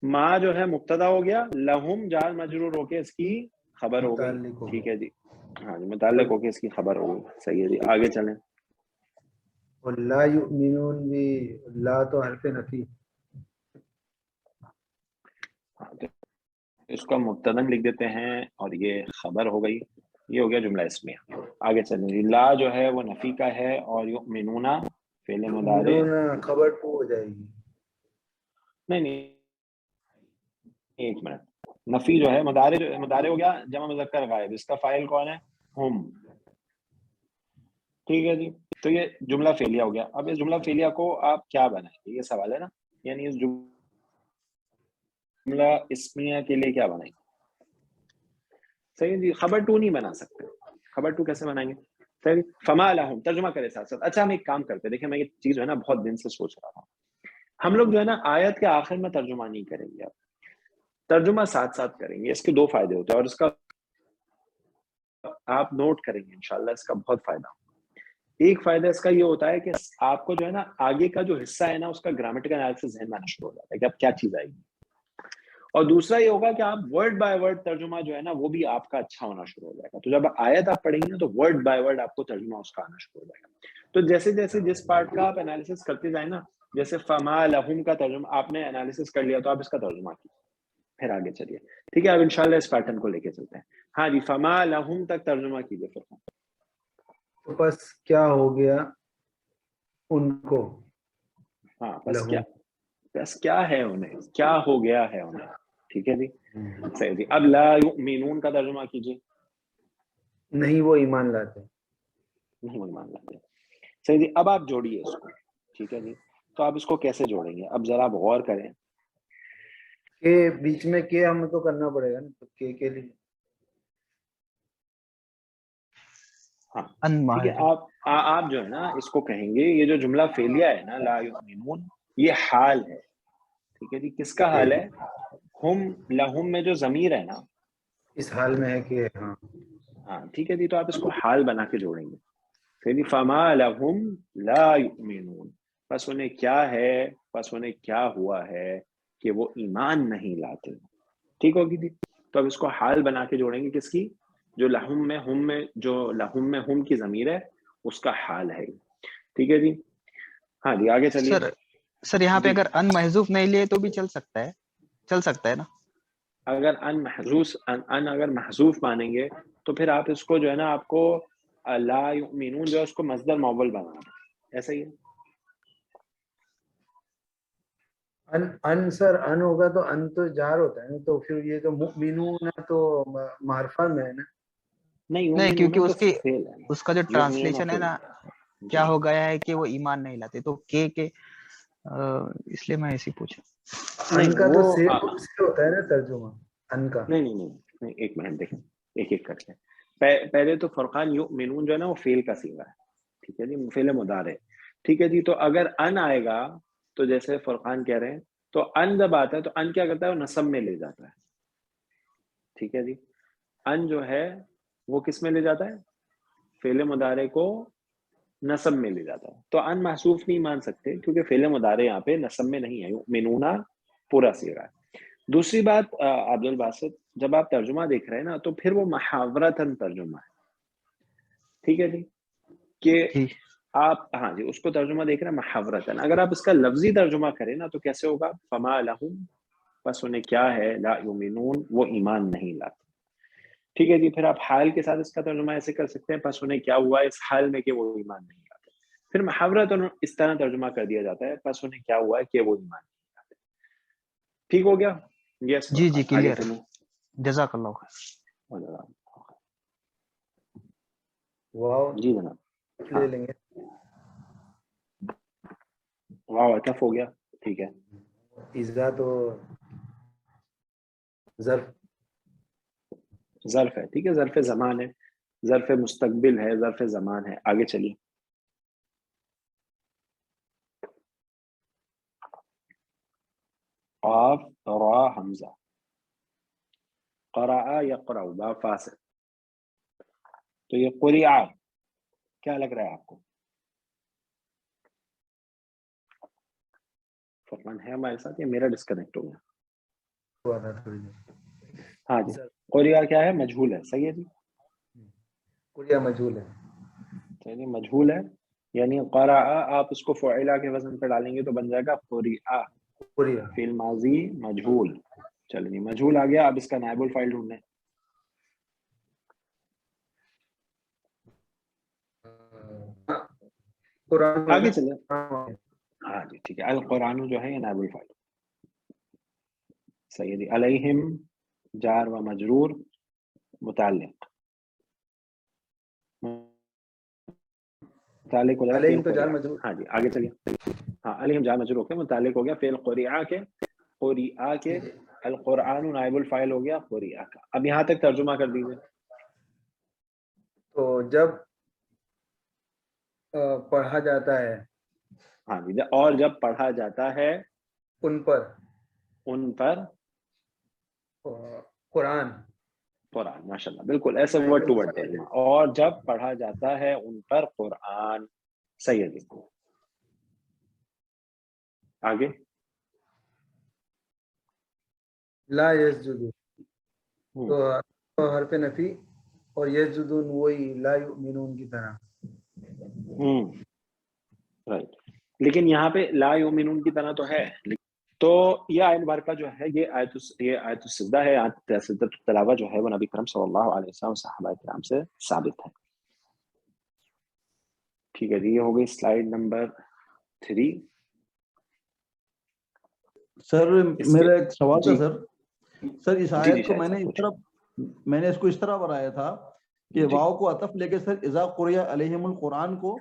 ماں جو ہے مبتدا ہو گیا، لہم جار مجرور ہو کے اس کی خبر ہو گئی. متعلق ہو ٹھیک گیا. ہے جی ہاں جی متعلق ہو کے اس کی خبر ہو گئی. صحیح ہے جی آگے چلیں. اور لا یؤمنون بھی، لا تو حرف نفی، ہاں تو اس کو مبتدا لکھ دیتے ہیں اور یہ خبر ہو گئی. یہ ہو گیا جملہ اسمیہ. آگے چلیں جی. لا جو ہے وہ نفی کا ہے اور یؤمنون فعل مضارع. یؤمنون خبر ٹو ہو جائے گی. نہیں ایک منٹ. نفی جو ہے مضارع ہو گیا جمع مذکر غائب، اس کا فاعل کون ہے؟ ہم. ٹھیک ہے جی. تو یہ جملہ فعلیہ ہو گیا. اب اس جملہ فعلیہ کو آپ کیا بنائیں گے یہ سوال ہے نا. یعنی اس جملہ اسمیہ کے لیے کیا بنائیں گے؟ صحیح جی خبر ٹو نہیں بنا سکتے. خبر ٹو کیسے بنائیں گے؟ صحیح. فما لہم ترجمہ کرے ساتھ ساتھ. اچھا ہم ایک کام کرتے ہیں، دیکھیں میں یہ چیز جو ہے نا بہت دن سے سوچ رہا تھا. ہم لوگ جو ہے نا آیت کے آخر میں ترجمہ نہیں کریں گے، اب ترجمہ ساتھ ساتھ کریں گے. اس کے دو فائدے ہوتے ہیں اور اس کا آپ نوٹ کریں گے انشاءاللہ اس کا بہت فائدہ. ایک فائدہ اس کا یہ ہوتا ہے کہ آپ کو جو ہے نا آگے کا جو حصہ ہے نا اس کا گرامیٹیکل انالیسس ذہن میں آنا شروع ہو جاتا ہے کہ اب کیا چیز آئے گی. اور دوسرا یہ ہوگا کہ آپ ورڈ بائی ورڈ ترجمہ جو ہے نا وہ بھی آپ کا اچھا ہونا شروع ہو جائے گا. تو جب آیت آپ پڑھیں گے نا تو ورڈ بائی ورڈ آپ کو ترجمہ اس کا آنا شروع ہو جائے گا. تو جیسے جیسے جس پارٹ کا آپ انالیسس کرتے جائیں نا جیسے فما لہم کا ترجمہ آپ نے انالیسس کر لیا تو آپ اس کا ترجمہ کیجیے، پھر آگے چلیے، ٹھیک ہے؟ اب انشاءاللہ اس پیٹرن کو لے کے چلتے ہیں. ہاں جی، فما لہم تک ترجمہ کیجیے فرقان. تو بس کیا ہو گیا ان کو، ہاں بس لہو کیا ہے انہیں، کیا ہو گیا ہے انہیں، ٹھیک ہے جی، صحیح جی. اب لا یؤمنون کا ترجمہ کیجیے. نہیں وہ ایمان لاتے. نہیں ایمان لاتے. صحیح جی. اب آپ جوڑیے اس کو، ٹھیک ہے جی. تو آپ اس کو کیسے جوڑیں گے؟ اب ذرا آپ غور کریں. کہ بیچ میں کہ ہمیں تو کرنا پڑے گا نا، تو کے لیے ہاں ان ٹھیک ہے. آپ جو ہے نا اس کو کہیں گے، یہ جو جملہ فعلیہ ہے نا لا یؤمنون، یہ حال ہے، ٹھیک ہے جی. کس کا حال ہے؟ ہم لہم میں جو ضمیر ہے نا، اس حال میں ہے کہ ہاں ہاں ٹھیک ہے جی. تو آپ اس کو حال بنا کے جوڑیں گے. پھر فما لہم لا یؤمنون، پس انہیں کیا ہے، پس انہیں کیا ہوا ہے کہ وہ ایمان نہیں لاتے. ٹھیک ہوگی جی. تو اب اس کو حال بنا کے جوڑیں گے کس کی؟ جو لہم میں ہم کی ضمیر ہے اس کا حال ہے. ٹھیک ہے جی. ہاں جی آگے چلیے. سر یہاں پہ جی اگر ان محذوف نہیں لیے تو بھی چل سکتا ہے نا؟ اگر ان اگر محذوف مانیں گے تو پھر آپ اس کو جو ہے نا، آپ کو لا یؤمنون جو ہے اس کو مصدر معول بنانا ہے. ایسا ہی ہے. ان سر ان ہوگا تو ان تو جار ہوتا ہے نا، تو پھر یہ جو مؤمنون ہے تو معرفہ میں ہے نا. نہیں، کیونکہ یؤمنون تو فعل ہے نا. اس کا جو یؤمنون ٹرانسلیشن ہے فعل نا، ہے. کیا جی ہو گیا ہے کہ وہ ایمان نہیں لاتے، تو اس لیے میں ایسے پوچھا. ان کا نہیں تو وہ سے ہوتا ہے نا ترجمہ ان کا. نہیں ایک منٹ دیکھیں، ایک کر کے. پہلے تو فرقان یؤمنون جو ہے نا وہ فعل کا صیغہ ہے، ٹھیک ہے جی، فعل مضارع. ٹھیک ہے جی. تو اگر ان آئے گا تو جیسے فرقان کہہ رہے ہیں، تو ان جب آتا ہے تو ان کیا کرتا ہے؟ وہ نصب میں لے جاتا ہے. ٹھیک ہے جی. ان جو ہے وہ کس میں لے جاتا ہے؟ فعل مضارع کو نصب میں لے جاتا ہے. تو ان محذوف نہیں مان سکتے کیونکہ فعل مضارع یہاں پہ نصب میں نہیں ہے، یؤمنون پورا صیغہ ہے. دوسری بات عبد الباسط، جب آپ ترجمہ دیکھ رہے ہیں نا تو پھر وہ محاورتاً ترجمہ ہے. ٹھیک ہے جی. کہ آپ ہاں جی اس کو ترجمہ دیکھ رہے ہیں محاورتاً. اگر آپ اس کا لفظی ترجمہ کریں نا تو کیسے ہوگا؟ فما لہم، پس انہیں کیا ہے، لا یؤمنون، وہ ایمان نہیں لاتے. ٹھیک ہے جی. پھر آپ حال کے ساتھ اس کا ترجمہ ایسے کر سکتے ہیں، پس انہیں کیا ہوا اس حال میں کہ وہ ایمان نہیں لاتے. پھر محاورتاً اس طرح ترجمہ کر دیا جاتا ہے، پس انہیں کیا ہوا ہے کہ وہ ایمان نہیں لاتے. ٹھیک ہو گیا؟ یس جی آگے کلیئر ہے. چلیں. جزاک اللہ خیر. واو جی جناب. لے لیں گے. واو عطف ہو گیا. ٹھیک ہے. اذا تو ظرف ہے. ٹھیک ہے، ظرف زمان ہے، ظرف مستقبل ہے، ظرف زمان ہے. آگے چلیے. قاف را حمزہ، قرأ یقرأ با فاصل. تو یہ قرئ کیا لگ رہا ہے آپ کو؟ فرمان ہے ہمارے ساتھ یا میرا ڈسکنیکٹ ہو گیا؟ ہاں جی. قرئ کیا ہے؟ مجہول ہے. صحیح ہے جی. قرئ مجہول ہے. یعنی مجہول ہے، یعنی قرأ آپ اس کو فعلہ کے وزن پہ ڈالیں گے تو بن جائے گا قرئ، قرئ فعل ماضی مجہول. چلیے مجہول آ گیا. اب اس کا نائب الفاعل ڈھونڈیں. قرآن آگے چلیں. ہاں جی ٹھیک ہے. القرآن جو ہے یہ نائب الفاعل. صحیح ہے جی. علیہم جار و مجرور متعلق ہو جائے علیہم فعل تو جار قرئ. مجرور. ہاں جی آگے چلیے. ہاں علیہم جار مجرور ہو گیا، متعلق ہو گیا فعل قرئ کے. قرئ کے القرآن نائب الفاعل ہو گیا قرئ کا. اب یہاں تک ترجمہ کر دیجیے. تو جب پڑھا جاتا ہے، ہاں جی. اور جب پڑھا جاتا ہے ان پر قرآن. قرآن. ماشاء اللہ بالکل ایسے ورڈ ٹو ورڈ ترجمہ. اور جب پڑھا جاتا ہے ان پر قرآن. صحیح ہے جی. آگے لا یسجدون تو حرف نفی، اور یسجدون وہی لا یؤمنون کی طرح. رائٹ. لیکن یہاں پہ لا یؤمنون کی طرح تو ہے. تو یہ آیت مبارکہ جو ہے یہ آیت السجدہ ہے. آیت سجدۃ التلاوہ جو ہے وہ نبی کرم صلی اللہ علیہ وسلم صحابہ کرام سے ثابت ہے. ٹھیک ہے جی, یہ ہو گئی سلائیڈ نمبر 3. سر میرا ایک سوال تھا جی سر اس جی آیت کو شاید میں نے اس کو اس طرح بنایا تھا کہ واو کو عطف لے کے سر اذا قرئ علیہم القرآن کو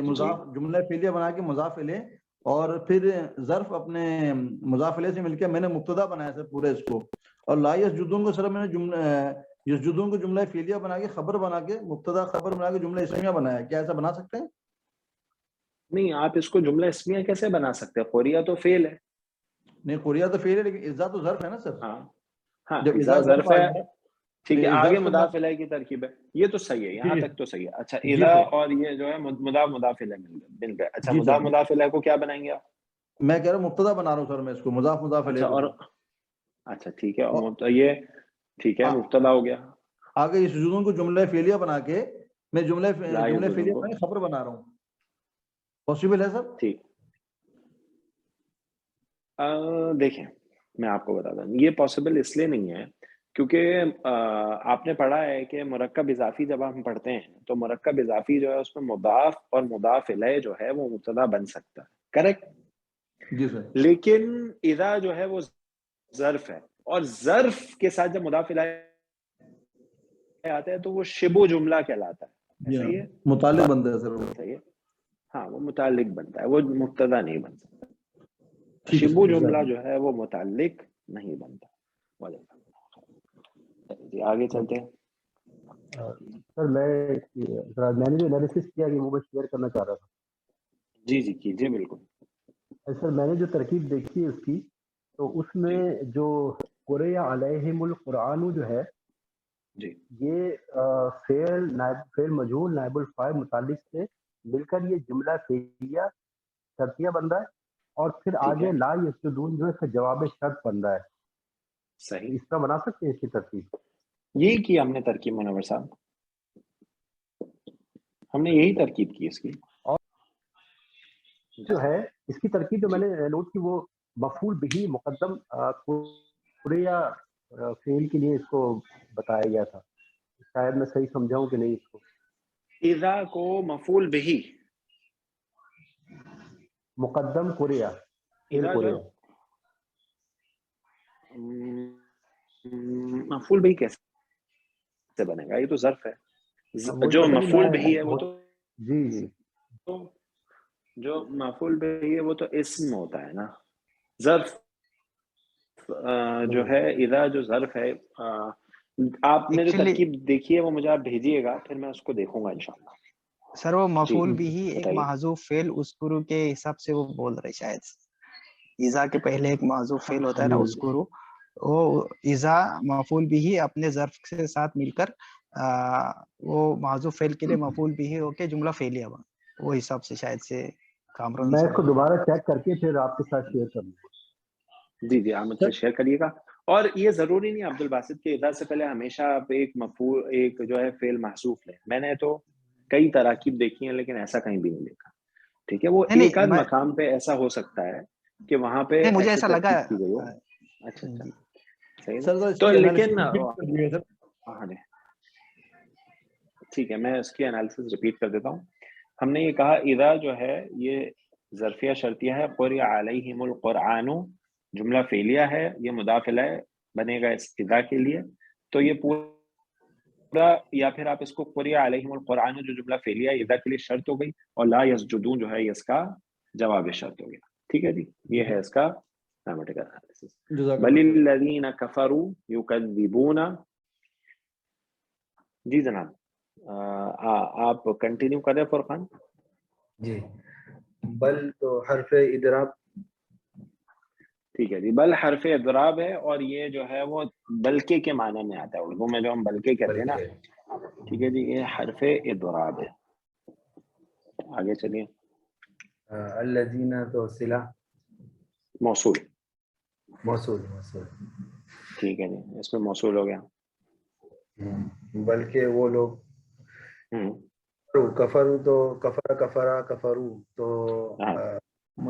مضاف جملہ فعلیہ بنا کے مضاف الیہ, اور پھر ظرف اپنے مضاف الیہ سے مل کے میں نے مبتدا بنایا سر پورے اس کو, اور لا یسجدون کو سر میں نے یسجدون کو جملہ فعلیہ بنا کے خبر بنا کے مبتدا خبر بنا کے جملہ اسمیہ بنایا. کیا ایسا بنا سکتے ہیں؟ نہیں, آپ اس کو جملہ اسمیہ کیسے بنا سکتے ہیں؟ قریہ تو فعل ہے. نہیں, قریہ تو فعل ہے لیکن اذا تو ظرف ہے نا سر. ہاں جب اذا ظرف ہے, ٹھیک ہے, آگے ظرف مضاف الیہ کی ترکیب ہے, یہ تو صحیح ہے, یہاں تک تو صحیح ہے. اچھا جی اذا سر. اور یہ جو ہے مضاف الیہ مل گئے. اچھا جی سر. مضاف الیہ کو کیا بنائیں گے آپ؟ میں کہہ رہا ہوں مبتدا بنا رہا ہوں سر میں اس کو مضاف الیہ اچھا, کو. اور اچھا ٹھیک ہے, یہ ٹھیک ہے مبتدا ہو گیا. آگے یسجدون کو جملہ فعلیہ بنا کے میں جملہ لا فعلیہ یسجدون کو بنا کے خبر بنا رہا ہوں. پاسبل ہے سر؟ ٹھیک, دیکھیں میں آپ کو بتا دوں, یہ پاسبل اس لیے نہیں ہے کیونکہ آپ نے پڑھا ہے کہ مرکب اضافی جب ہم پڑھتے ہیں تو مرکب اضافی جو ہے اس میں مضاف اور مضاف الیہ جو ہے وہ مبتدا بن سکتا ہے, کریکٹ؟ جی سر. لیکن اذا جو ہے وہ ظرف ہے, اور ظرف کے ساتھ جب مضاف الیہ آتا ہے تو وہ شبہ جملہ کہلاتا ہے. صحیح ہے, متعلق بنتا ہے سر. صحیح ہے, ہاں وہ متعلق بنتا ہے, وہ مبتدا نہیں بن سکتا. شبہ جملہ جو ہے وہ متعلق نہیں بنتا. جی آگے چلتے ہیں. سر میں نے جو انالیسس کیا کہ وہ میں شیئر کرنا چاہ رہا تھا. جی جی کیجیے, بالکل. سر میں نے جو ترکیب دیکھی ہے اس کی, تو اس میں جو قرئ علیہم القرآن جو ہے جی یہ فعل مجہول نائب الفاعل متعلق سے مل کر یہ جملہ فعلیہ شرطیہ بن رہا ہے, اور پھر آگے لا یسجدون جو ہے اس کا جواب شرط بن رہا ہے. صحیح, اس طرح بنا سکتے ہیں اس کی ترکیب؟ یہی کی ہم نے ترکیب منور صاحب, ہم نے یہی ترکیب کی اس کی. اور جو ہے اس کی ترکیب جو میں نے نوٹ کی وہ مفعول بہ مقدم قریہ فعل کے لیے اس کو بتایا گیا تھا. شاید میں صحیح سمجھاؤں کہ نہیں اس کو. اذا کو مفعول بہ مقدم قریہ فعل قریہ مفعول بہ کیسے بنے گا؟ یہ تو ظرف ہے. جو مفعول بہ ہے وہ تو جی جی جو مفعول بہ ہے وہ تو اسم ہوتا ہے نا. ظرف جو ہے اذا جو ظرف ہے, آپ نے جو ترکیب دیکھی ہے وہ مجھے آپ بھیجیے گا, پھر میں اس کو دیکھوں گا انشاءاللہ. سر وہ مفعول بھی ایک محذوف فعل اذکروا کے حساب سے وہ بول رہے شاید. اذا کے پہلے ایک محذوف فعل ہوتا ہے نا اذکروا, وہ اذا مفعول بھی اپنے ظرف کے ساتھ مل کر وہ محذوف فعل کے لیے مفعول بھی ہو کے جملہ فعلیہ بنا, وہ حساب سے شاید سے کامران. میں اس کو دوبارہ چیک کر کے پھر آپ کے ساتھ شیئر کر دوں گا. جی جی, آپ مجھ سے شیئر کریے گا. اور یہ ضروری نہیں عبد الباسط کہ اذا سے پہلے ہمیشہ آپ ایک مفعول ایک جو ہے فعل محذوف لیں. میں نے تو کئی تراکیب دیکھی ہیں لیکن ایسا کہیں بھی نہیں دیکھا. ٹھیک ہے, وہ ایک آدھ مقام پہ ایسا ہو سکتا ہے کہ وہاں پہ مجھے ایسا لگا. اچھا صحیح ہے. تو لیکن ہاں جی ٹھیک ہے, میں اس کی انالیسس ریپیٹ کر دیتا ہوں. ہم نے یہ کہا اذا جو ہے یہ ظرفیہ شرطیہ ہے, قرئ علیہم القرآن جملہ فعلیہ ہے, یہ مضاف الیہ بنے گا اس اذا کے لیے. تو یہ پورا, یا پھر آپ اس کو قرئ علیہم القرآن جو جملہ فعلیہ اذا کے لیے شرط ہو گئی, اور لا یسجدون جو ہے اس کا جواب شرط ہو گیا. ٹھیک ہے جی, یہ ہے اس کا گرامٹیکل انالیسس. بل الذین کفروا یکذبون. جی جناب, آپ کنٹینیو کریں فرقان. جی, بل تو حرف اضراب. ٹھیک ہے جی, بل حرف اضراب ہے, اور یہ جو ہے وہ بلکہ کے معنی میں آتا ہے. اردو میں جو ہم بلکہ کہتے ہیں نا, ٹھیک ہے جی, یہ حرف اضراب ہے. آگے چلیے. الذین تو صلہ موصول. موصول ٹھیک ہے جی, اس میں موصول ہو گیا. بلکہ وہ لوگ کفرو تو کفرا کفرا کفرو تو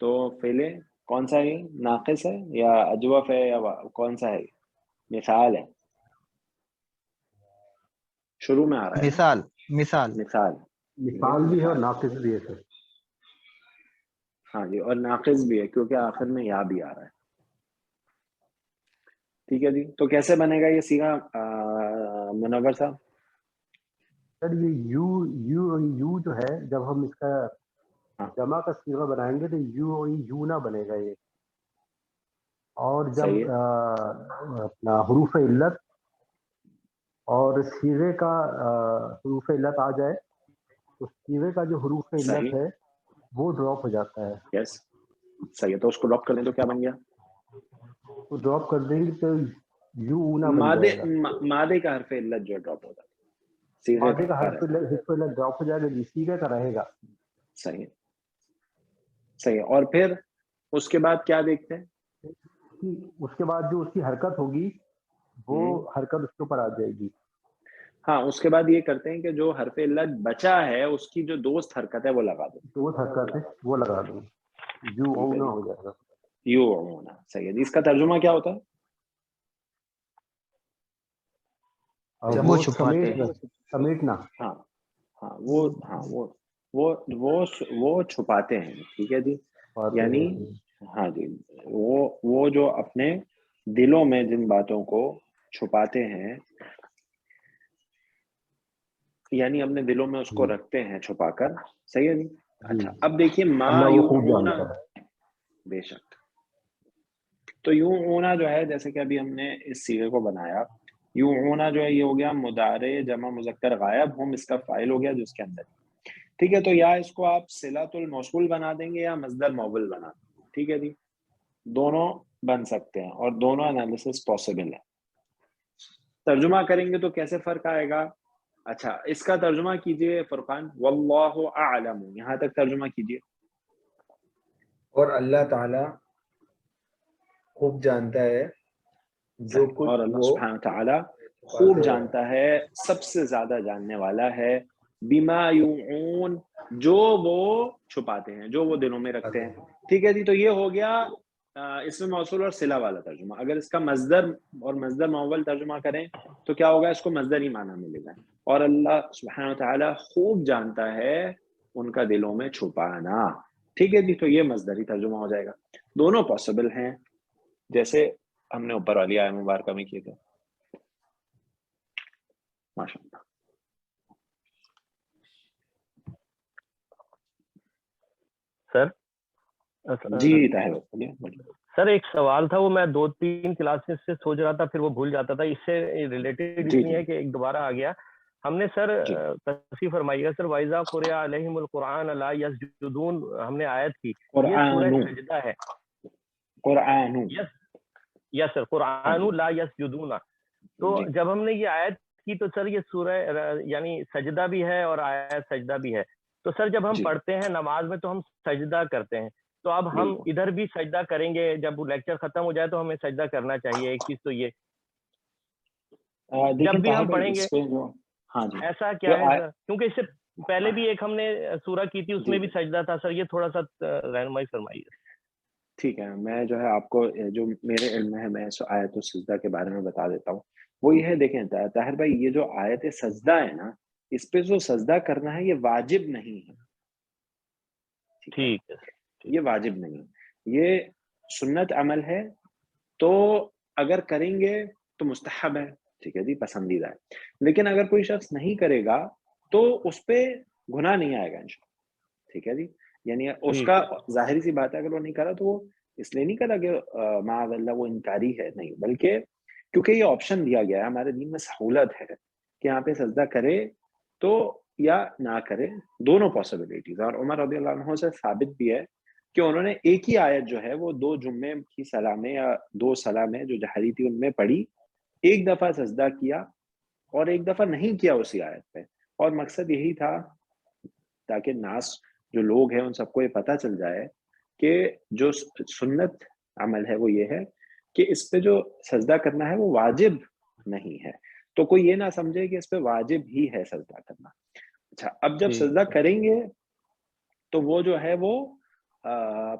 تو فعل کون سا ہے؟ ناقص ہے یا اجوف ہے یا کون سا ہے؟ مثال ہے، شروع میں آ رہا ہے مثال مثال مثال مثال بھی ہے اور ناقص بھی ہے سر. ہاں جی، اور ناقص بھی ہے کیونکہ آخر میں یا بھی آ رہا ہے. ٹھیک ہے جی، تو کیسے بنے گا یہ صیغہ منور صاحب؟ سر یہ یو جو ہے جب ہم اس کا جمع کا صیغہ بنائیں گے تو یو نہ بنے گا یہ. اور جب اپنا حروف علت اور صیغے کا حروف علت آ جائے تو صیغے کا جو حروف علت ہے وہ ڈراپ ہو جاتا ہے. یس صحیح ہے، تو اس کو ڈراپ کر دیں تو کیا بن گیا؟ تو ڈراپ کر دیں گے تو یو نہ بن جائے گا. مادے کا حرف علت جو ڈراپ ہوتا ہے، مادے کا حرف علت ڈراپ ہو جائے گا، صیغے کا رہے گا. صحیح صحیح. اور پھر اس کے بعد کیا دیکھتے ہیں؟ اس کے بعد جو اس کی حرکت ہوگی وہ حرکت اس کے اوپر آ جائے گی. ہاں، اس کے بعد یہ کرتے ہیں کہ جو حرف علت بچا ہے اس کی جو دوست حرکت ہے وہ لگا دیں. دوست حرکت ہے وہ لگا دیں، یو اونا ہو جائے گا. یو اونا. صحیح ہے. اس کا ترجمہ کیا ہوتا ہے؟ وہ چھپاتے ہیں. سمیٹنا. ہاں وہ چھپاتے ہیں. ٹھیک ہے جی، یعنی ہاں جی، وہ جو اپنے دلوں میں جن باتوں کو چھپاتے ہیں، یعنی اپنے دلوں میں اس کو رکھتے ہیں چھپا کر. صحیح ہے جی. اچھا، اب دیکھیے ما یوعون، بے شک. تو یوعون جو ہے، جیسے کہ ابھی ہم نے اس صیغے کو بنایا، یوعون جو ہے یہ ہو گیا مضارع جمع مذکر غائب، ہم اس کا فاعل ہو گیا جو اس کے اندر. ٹھیک ہے، تو یا اس کو آپ صلۃ الموصول بنا دیں گے یا مصدر موصول بنا دیں گے. ٹھیک ہے جی، دونوں بن سکتے ہیں اور دونوں انالیسس پاسبل ہے. ترجمہ کریں گے تو کیسے فرق آئے گا؟ اچھا، اس کا ترجمہ کیجئے فرقان، واللہ اعلم، یہاں تک ترجمہ کیجئے. اور اللہ تعالی خوب جانتا ہے جو کچھ، اور اللہ سبحانہ تعالی خوب جانتا ہے، سب سے زیادہ جاننے والا ہے، بما یوعون، جو وہ چھپاتے ہیں، جو وہ دلوں میں رکھتے ہیں. ٹھیک ہے جی، تو یہ ہو گیا اسم موصول اور صلہ والا ترجمہ. اگر اس کا مصدر اور مصدر مؤول ترجمہ کریں تو کیا ہوگا؟ اس کو مصدر ہی معنی ملے گا. اور اللہ سبحانہ تعالی خوب جانتا ہے ان کا دلوں میں چھپانا. ٹھیک ہے جی، تو یہ مصدری ترجمہ ہو جائے گا. دونوں پاسبل ہیں، جیسے ہم نے اوپر والی آیت مبارکہ میں کیے تھے. ماشاء اللہ. سر جی طاہر، سر ایک سوال تھا، وہ میں 2-3 کلاسز سے سوچ رہا تھا، پھر وہ بھول جاتا تھا. اس سے ریلیٹڈ اس لیے ہے کہ ایک دوبارہ آ گیا. ہم نے سر تصحیح فرمائی گا سر، وَإِذَا قُرِئَ عَلَيْهِمُ الْقُرْآنُ لَا يَسْجُدُونَ، ہم نے آیت کی، یہ سورہ سجدہ ہے. قرآن، یس سر، قرآن لا یسجدون. تو جب ہم نے یہ آیت کی تو سر یہ سورہ یعنی سجدہ بھی ہے اور آیت سجدہ بھی ہے. تو سر جب ہم پڑھتے ہیں نماز میں تو ہم سجدہ کرتے ہیں، تو اب ہم ادھر بھی سجدہ کریں گے، جب لیکچر ختم ہو جائے تو ہمیں سجدہ کرنا چاہیے. ایک چیز تو یہ جب بھی ہم پڑھیں گے ایسا کیا ہے سر؟ کیونکہ اس سے پہلے بھی ایک ہم نے سورہ کی تھی، اس میں بھی سجدہ تھا سر. یہ تھوڑا سا رہنمائی فرمائیے. ٹھیک ہے، میں جو ہے آپ کو جو میرے علم میں ہے میں آیت السجدہ کے بارے میں بتا دیتا ہوں. وہ یہ ہے، دیکھیں طاہر بھائی، یہ جو آیت سجدہ ہے نا، اس پہ جو سجدہ کرنا ہے یہ واجب نہیں ہے. ٹھیک ہے، یہ واجب نہیں، یہ سنت عمل ہے. تو اگر کریں گے تو مستحب ہے. ٹھیک ہے جی، پسندیدہ ہے. لیکن اگر کوئی شخص نہیں کرے گا تو اس پہ گناہ نہیں آئے گا انشاءاللہ. ٹھیک ہے جی، یعنی اس کا ظاہری سی بات ہے، اگر وہ نہیں کرا تو وہ اس لیے نہیں کرا کہ معاذ اللہ وہ انکاری ہے، نہیں، بلکہ کیونکہ یہ آپشن دیا گیا ہے. ہمارے دین میں سہولت ہے کہ یہاں پہ سجدہ کرے تو یا نہ کرے، دونوں پاسبلٹیز. اور عمر رضی اللہ عنہ سے ثابت بھی ہے کہ انہوں نے ایک ہی آیت جو ہے وہ 2 جمعے کی سلامیں یا 2 سلامیں جو جہری تھی ان میں پڑھی، ایک دفعہ سجدہ کیا اور ایک دفعہ نہیں کیا اسی آیت پہ. اور مقصد یہی تھا تاکہ ناس جو لوگ ہیں ان سب کو یہ پتہ چل جائے کہ جو سنت عمل ہے وہ یہ ہے کہ اس پہ جو سجدہ کرنا ہے وہ واجب نہیں ہے. تو کوئی یہ نہ سمجھے کہ اس پہ واجب ہی ہے سجدہ کرنا. اچھا، اب جب سجدہ کریں گے تو وہ جو ہے وہ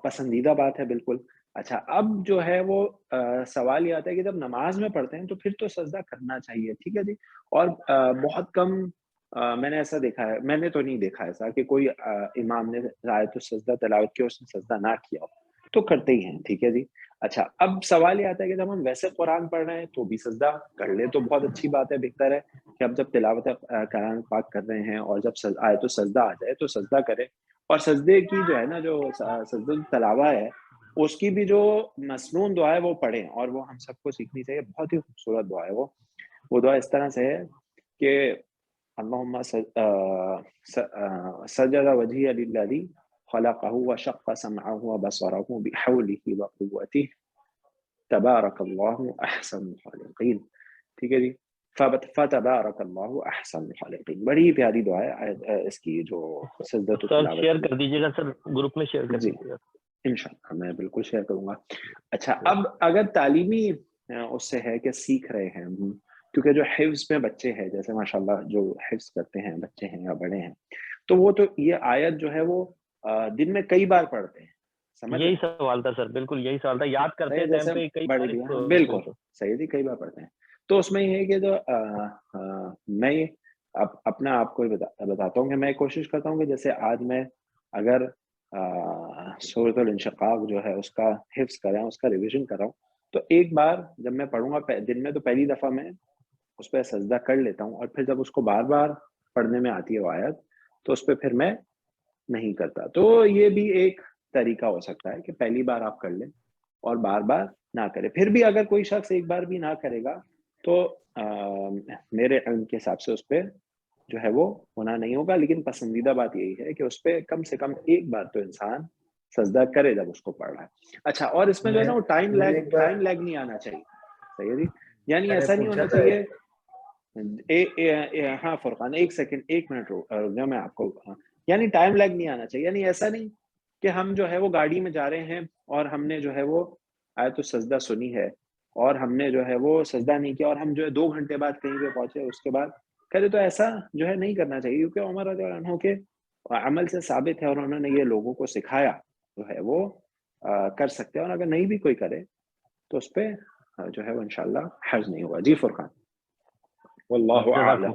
پسندیدہ بات ہے بالکل. اچھا اب جو ہے وہ سوال یہ آتا ہے کہ جب نماز میں پڑھتے ہیں تو پھر تو سجدہ کرنا چاہیے, ٹھیک ہے جی. اور بہت کم میں نے ایسا دیکھا ہے, میں نے تو نہیں دیکھا ایسا کہ کوئی امام نے آیت السجدہ تلاوت کی اس نے سجدہ نہ کیا ہو, تو کرتے ہی ہیں, ٹھیک ہے جی. اچھا اب سوال یہ آتا ہے کہ جب ہم ویسے قرآن پڑھ رہے ہیں تو بھی سجدہ کر لیں تو بہت اچھی بات ہے, بہتر ہے کہ اب جب تلاوت قرآن پاک کر رہے ہیں اور جب آیت السجدہ آ جائے تو سجدہ کریں. اور سجدے کی جو ہے نا, جو سجدہ تلاوہ ہے اس کی بھی جو مسنون دعا ہے وہ پڑھیں, اور وہ ہم سب کو سیکھنی چاہیے. بہت ہی خوبصورت دعا ہے وہ دعا اس طرح سے ہے کہ اللہم سجد وجہی للذی خلقہ وشق سمعہ وبصرہ بحولہ وقوتہ تبارک اللہ احسن الخالقین, ٹھیک ہے جی. فتبارک اللہ احسن الخالقین, بڑی پیاری دعا ہے اس کی جو سجدۃ التلاوت. شیئر کر دیجیے گا سر, گروپ میں شیئر کر دیجیے گا. انشاءاللہ میں بالکل شیئر کروں گا. اچھا اب اگر تعلیمی اس سے ہے کہ سیکھ رہے ہیں, کیونکہ جو حفظ میں بچے ہیں, جیسے ماشاءاللہ جو حفظ کرتے ہیں بچے ہیں یا بڑے ہیں, تو وہ تو یہ آیت جو ہے وہ دن میں کئی بار پڑھتے ہیں. یہی سوال تھا سر, بالکل یہی سوال تھا, یاد کرتے ہیں ٹائم پہ کئی بار. بالکل صحیح جی, کئی بار پڑھتے ہیں. تو اس میں یہ ہے کہ جو میں اپنا آپ کو بتاتا ہوں کہ میں کوشش کرتا ہوں کہ جیسے آج میں اگر سورۃ الانشقاق جو ہے اس کا حفظ کریں, اس کا ریویژن کراؤں, تو ایک بار جب میں پڑھوں گا دن میں تو پہلی دفعہ میں اس پہ سجدہ کر لیتا ہوں, اور پھر جب اس کو بار بار پڑھنے میں آتی ہے وہ آیت تو اس پہ پھر میں نہیں کرتا. تو یہ بھی ایک طریقہ ہو سکتا ہے کہ پہلی بار آپ کر لیں اور بار بار نہ کریں. پھر بھی اگر کوئی شخص ایک بار بھی نہ کرے گا تو میرے علم کے حساب سے اس پہ جو ہے وہ گناہ نہیں ہوگا, لیکن پسندیدہ بات یہی ہے کہ اس پہ کم سے کم ایک بار تو انسان سجدہ کرے جب اس کو پڑھ رہا ہے. اچھا اور اس میں جو ہے نا وہ ٹائم لیگ نہیں آنا چاہیے, صحیح ہے جی. یعنی ایسا نہیں ہونا چاہیے. ہاں فرقان ایک سیکنڈ, ایک منٹ رک جاؤ میں آپ کو, یعنی ٹائم لیگ نہیں آنا چاہیے. یعنی ایسا نہیں کہ ہم جو ہے وہ گاڑی میں جا رہے ہیں اور ہم نے جو ہے وہ آیت السجدہ سنی ہے اور ہم نے جو ہے وہ سجدہ نہیں کیا اور ہم جو ہے 2 گھنٹے بعد کہیں پہ پہنچے اس کے بعد کرے, تو ایسا جو ہے نہیں کرنا چاہیے. کیونکہ عمر رضی اللہ عنہ کے عمل سے ثابت ہے اور انہوں نے یہ لوگوں کو سکھایا جو ہے وہ کر سکتے ہیں, اور اگر نہیں بھی کوئی کرے تو اس پہ جو ہے وہ انشاءاللہ حرج نہیں ہوگا. جی فرقان, واللہ اعلم.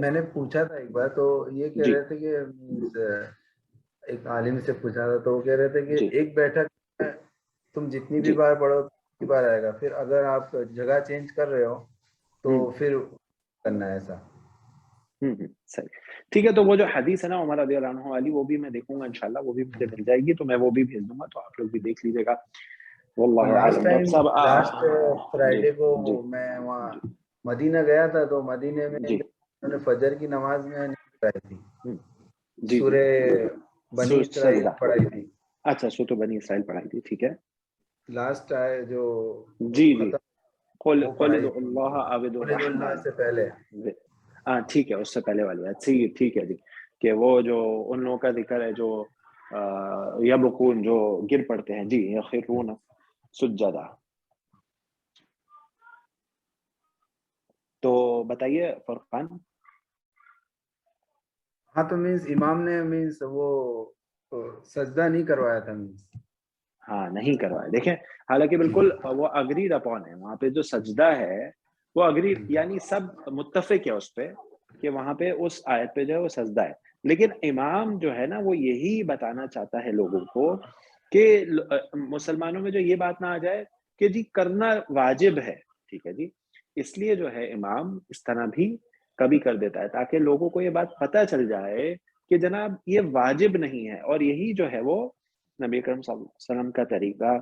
میں نے پوچھا تھا ایک بار, تو یہ کہہ رہے تھے کہ ایک عالم سے پوچھا تھا تو وہ کہہ رہے تھے کہ ایک بیٹھک تم جتنی بھی بار پڑھو اتنی بار آئے گا, پھر اگر آپ جگہ چینج کر رہے ہو تو پھر کرنا ہے ایسا. صحیح, ٹھیک ہے. تو وہ جو حدیث ہے نا عمر رضی اللہ عنہ والی, وہ بھی میں دیکھوں گا انشاءاللہ, وہ بھی مجھے مل جائے گی تو میں وہ بھی بھیج دوں گا, تو آپ لوگ بھی دیکھ لیجیے گا. واللہ اعلم. لاسٹ فرائیڈے کو میں وہاں مدینہ گیا تھا, تو مدینے میں انہوں نے فجر کی نماز میں نہیں پڑھائی تھی, سورہ بنی اسرائیل پڑھائی تھی. اچھا سورۃ بنی اسرائیل پڑھائی تھی, ٹھیک ہے. لاسٹ آئے جو جی قل اللہ عبد الرحمن سے پہلے, ہاں ٹھیک ہے, اس سے پہلے والی بات صحیح, ٹھیک ہے جی. کہ وہ جو ان لوگوں کا ذکر ہے جو یبکون, جو گر پڑتے ہیں, جی یخرون سجدا. تو بتائیے فرقان. ہاں تو مینس امام نے مینس وہ سجدہ نہیں کروایا تھا, مینس ہاں نہیں کروایا. دیکھیں حالانکہ بالکل وہ اگریڈ اپون ہے, وہاں پہ جو سجدہ ہے وہ اگریڈ, یعنی سب متفق ہے اس پہ کہ وہاں پہ اس آیت پہ جو ہے وہ سجدہ ہے. لیکن امام جو ہے نا وہ یہی بتانا چاہتا ہے لوگوں کو کہ مسلمانوں میں جو یہ بات نہ آ جائے کہ جی کرنا واجب ہے, ٹھیک ہے جی. اس لیے جو ہے امام اس طرح بھی کبھی کر دیتا ہے تاکہ لوگوں کو یہ بات پتہ چل جائے کہ جناب یہ واجب نہیں ہے. اور یہی جو ہے وہ نبی اکرم صلی اللہ علیہ وسلم کا طریقہ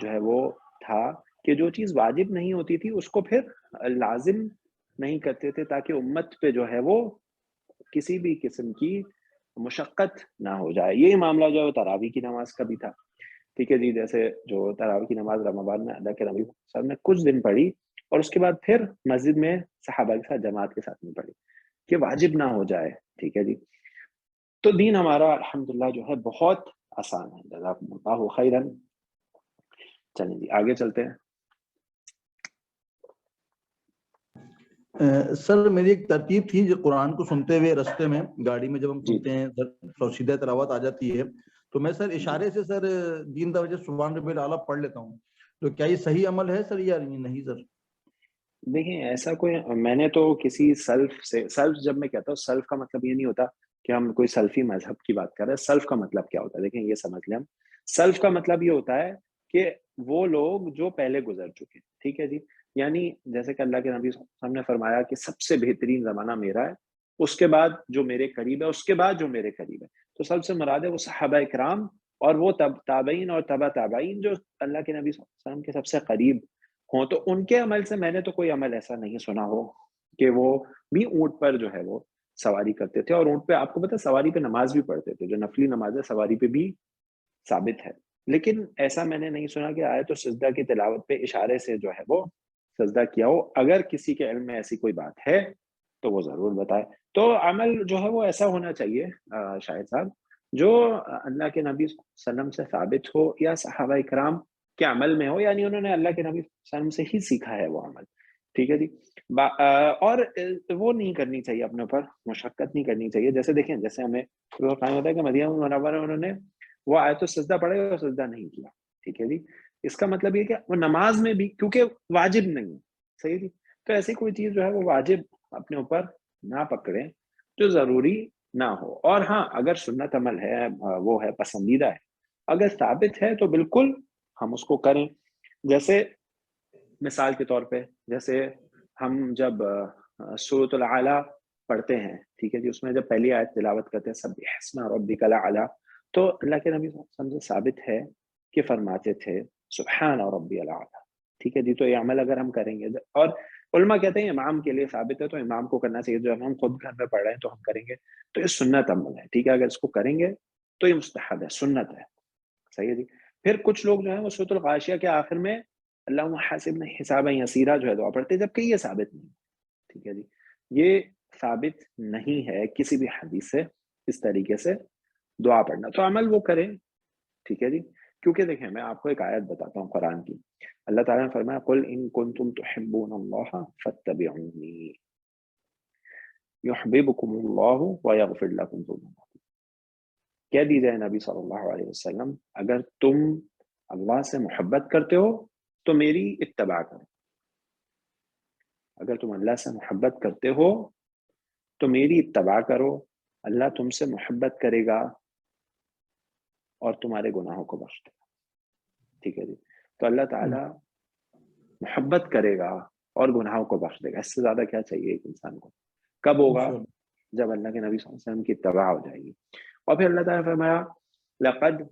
جو ہے وہ تھا کہ جو چیز واجب نہیں ہوتی تھی اس کو پھر لازم نہیں کرتے تھے تاکہ امت پہ جو ہے وہ کسی بھی قسم کی مشقت نہ ہو جائے. یہ معاملہ جو ہے وہ تراویح کی نماز کا بھی تھا, ٹھیک ہے جی. جیسے جو تراویح کی نماز رمضان میں ادا کر نبی صلی اللہ علیہ وسلم نے کچھ دن پڑھی اور اس کے بعد پھر مسجد میں صحابہ کے ساتھ جماعت کے ساتھ میں پڑھی کہ واجب نہ ہو جائے, ٹھیک ہے جی. تو دین ہمارا الحمدللہ جو ہے بہت آسان ہے. جزاکم اللہ خیرن. چلیں جی آگے چلتے ہیں. سر میری ایک ترتیب تھی جو قرآن کو سنتے ہوئے رستے میں گاڑی میں جب ہم سنتے ہیں سیدھا تلاوت آ جاتی ہے تو میں سر اشارے سے سر دین دا وجہ سبحان ربی الاعلیٰ پڑھ لیتا ہوں، تو کیا یہ صحیح عمل ہے سر یا نہیں سر؟ دیکھیں ایسا کوئی، میں نے تو کسی سلف سے، سلف جب میں کہتا ہوں سلف کا مطلب یہ نہیں ہوتا کہ ہم کوئی سلفی مذہب کی بات کر رہے ہیں. سلف کا مطلب کیا ہوتا ہے؟ دیکھیں یہ سمجھ لیں ہم، سلف کا مطلب یہ ہوتا ہے کہ وہ لوگ جو پہلے گزر چکے، ٹھیک ہے جی. یعنی جیسے کہ اللہ کے نبی صلی اللہ علیہ وسلم نے فرمایا کہ سب سے بہترین زمانہ میرا ہے، اس کے بعد جو میرے قریب ہے، اس کے بعد جو میرے قریب ہے. تو سب سے مراد ہے وہ صحابہ کرام اور وہ تابعین اور تبع تابعین جو اللہ کے نبی صلی اللہ علیہ وسلم کے سب سے قریب ہوں. تو ان کے عمل سے میں نے تو کوئی عمل ایسا نہیں سنا ہو کہ وہ بھی اونٹ پر جو ہے وہ سواری کرتے تھے، اور اونٹ پہ آپ کو پتہ سواری پہ نماز بھی پڑھتے تھے، جو نفلی نماز ہے سواری پہ بھی ثابت ہے. لیکن ایسا میں نے نہیں سنا کہ آیت و سجدہ کی تلاوت پہ اشارے سے جو ہے وہ سجدہ کیا ہو. اگر کسی کے علم میں ایسی کوئی بات ہے تو وہ ضرور بتائے. تو عمل جو ہے وہ ایسا ہونا چاہیے شاہد صاحب جو اللہ کے نبی صلی اللہ علیہ وسلم سے ثابت ہو یا صحابہ اکرام کے عمل میں ہو، یعنی انہوں نے اللہ کے نبی صلی اللہ علیہ وسلم سے ہی سیکھا ہے وہ عمل، ٹھیک ہے جی. اور وہ نہیں کرنی چاہیے، اپنے اوپر مشقت نہیں کرنی چاہیے. جیسے دیکھیں، جیسے ہمیں قائم ہوتا ہے کہ مدینہ منورہ انہوں نے وہ آیت و سجدہ پڑھے اور سجدہ نہیں کیا، ٹھیک ہے جی. اس کا مطلب یہ کہ وہ نماز میں بھی کیونکہ واجب نہیں ہے، صحیح جی. تو ایسی کوئی چیز جو ہے وہ واجب اپنے اوپر نہ پکڑیں جو ضروری نہ ہو. اور ہاں اگر سنت عمل ہے، وہ ہے پسندیدہ ہے، اگر ثابت ہے تو بالکل ہم اس کو کریں. جیسے مثال کے طور پہ جیسے ہم جب سورۃ الاعلیٰ پڑھتے ہیں، ٹھیک ہے جی، اس میں جب پہلی آیت تلاوت کرتے ہیں سبح اسم ربک الاعلیٰ، تو اللہ کے نبی صلی اللہ علیہ وسلم سے ثابت ہے کہ فرماتے تھے سبحان ربی الاعلیٰ، ٹھیک ہے جی. تو یہ عمل اگر ہم کریں گے، اور علماء کہتے ہیں امام کے لیے ثابت ہے تو امام کو کرنا چاہیے. جو ہم خود گھر میں پڑھ رہے ہیں تو ہم کریں گے، تو یہ سنت عمل ہے، ٹھیک ہے. اگر اس کو کریں گے تو یہ مستحب ہے، سنت ہے، صحیح ہے جی. پھر کچھ لوگ جو ہیں وہ سورۃ الغاشیہ کے آخر میں اللہم حاسبنا حسابا یسیرا جو ہے دعا پڑھتے ہیں، جبکہ یہ ثابت نہیں، ٹھیک ہے جی. یہ ثابت نہیں ہے کسی بھی حدیث سے اس طریقے سے دعا پڑھنا. تو عمل وہ کریں، ٹھیک ہے جی. کیونکہ دیکھیں میں آپ کو ایک آیت بتاتا ہوں قرآن کی. اللہ تعالیٰ نے فرمایا قل ان کنتم تحبون اللہ فاتبعونی یحببکم اللہ ویغفر لکم ذنوبکم. کہہ دیجئے نبی صلی اللہ علیہ وسلم اگر تم اللہ سے محبت کرتے ہو تو میری اتباع کرو. اگر تم اللہ سے محبت کرتے ہو تو میری اتباع کرو، اللہ تم سے محبت کرے گا اور تمہارے گناہوں کو بخش دے گا، ٹھیک ہے جی. تو اللہ تعالیٰ محبت کرے گا اور گناہوں کو بخش دے گا. اس سے زیادہ کیا چاہیے ایک انسان کو؟ کب ہوگا؟ جب اللہ کے نبی صلی اللہ علیہ وسلم کی اتباع ہو جائے گی. اور پھر اللہ تعالیٰ نے فرمایا لقد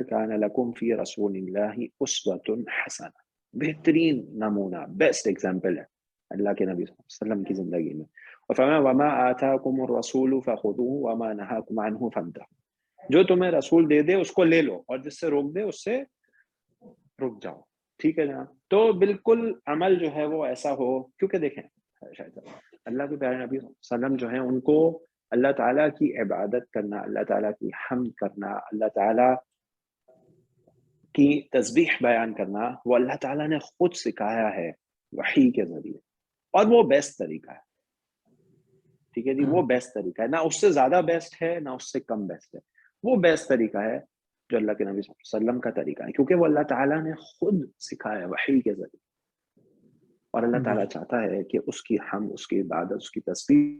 كان لكم في رسول الله اسوة حسنہ، بہترین نمونہ، بیسٹ ایگزامپل ہے اللہ کے نبی صلی اللہ علیہ وسلم کی زندگی میں. اور فرمایا وما آتاكم الرسول فخذوه وما نهاكم عنه فانتهوا. جو تمہیں رسول دے دے اس کو لے لو، اور جس سے روک دے اس سے رک جاؤ، ٹھیک ہے جناب. تو بالکل عمل جو ہے وہ ایسا ہو، کیونکہ دیکھیں شاید اللہ کے پیارے نبی صلی اللہ علیہ وسلم جو ہیں ان کو اللہ تعالیٰ کی عبادت کرنا، اللہ تعالیٰ کی حمد کرنا، اللہ تعالیٰ کی تسبیح بیان کرنا، وہ اللہ تعالیٰ نے خود سکھایا ہے وحی کے ذریعے، اور وہ بیسٹ طریقہ ہے، ٹھیک ہے جی. وہ بیسٹ طریقہ ہے، نہ اس سے زیادہ بیسٹ ہے نہ اس سے کم بیسٹ ہے. وہ بیسٹ طریقہ ہے جو اللہ کے نبی صلی اللہ علیہ وسلم کا طریقہ ہے، کیونکہ وہ اللہ تعالیٰ نے خود سکھایا وحی کے ذریعے. اور اللہ تعالیٰ چاہتا ہے کہ اس کی حمد، اس کی عبادت، اس کی تسبیح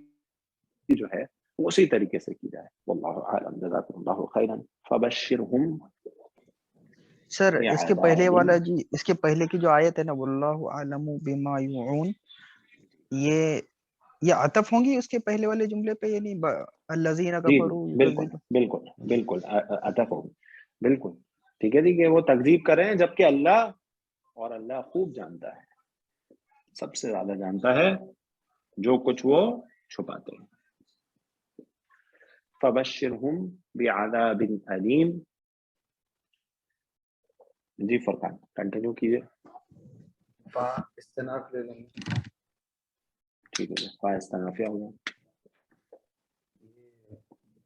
جو ہے وہ اسی طریقے سے کی جائے. واللہ اعلم. جزاکم اللہ خیرا. فبشرہم. سر اس کے پہلے والا جی، اس کے پہلے کی جو آیت ہے نا واللہ اعلم بما یوعون، یہ عطف ہوں گی اس کے پہلے والے جملے پہ، یعنی الذین کفروا. بالکل بالکل بالکل عطف ہوگی، بالکل ٹھیک ہے جی. کہ وہ تکذیب کریں جبکہ اللہ خوب جانتا ہے، سب سے زیادہ جانتا ہے جو کچھ وہ چھپاتے ہیں. فبشرہم بعذاب علیم. جی فرقان کنٹینیو کیجئے. استناف لے لیں. ٹھیک ہے جی، استنافیہ ہوگا.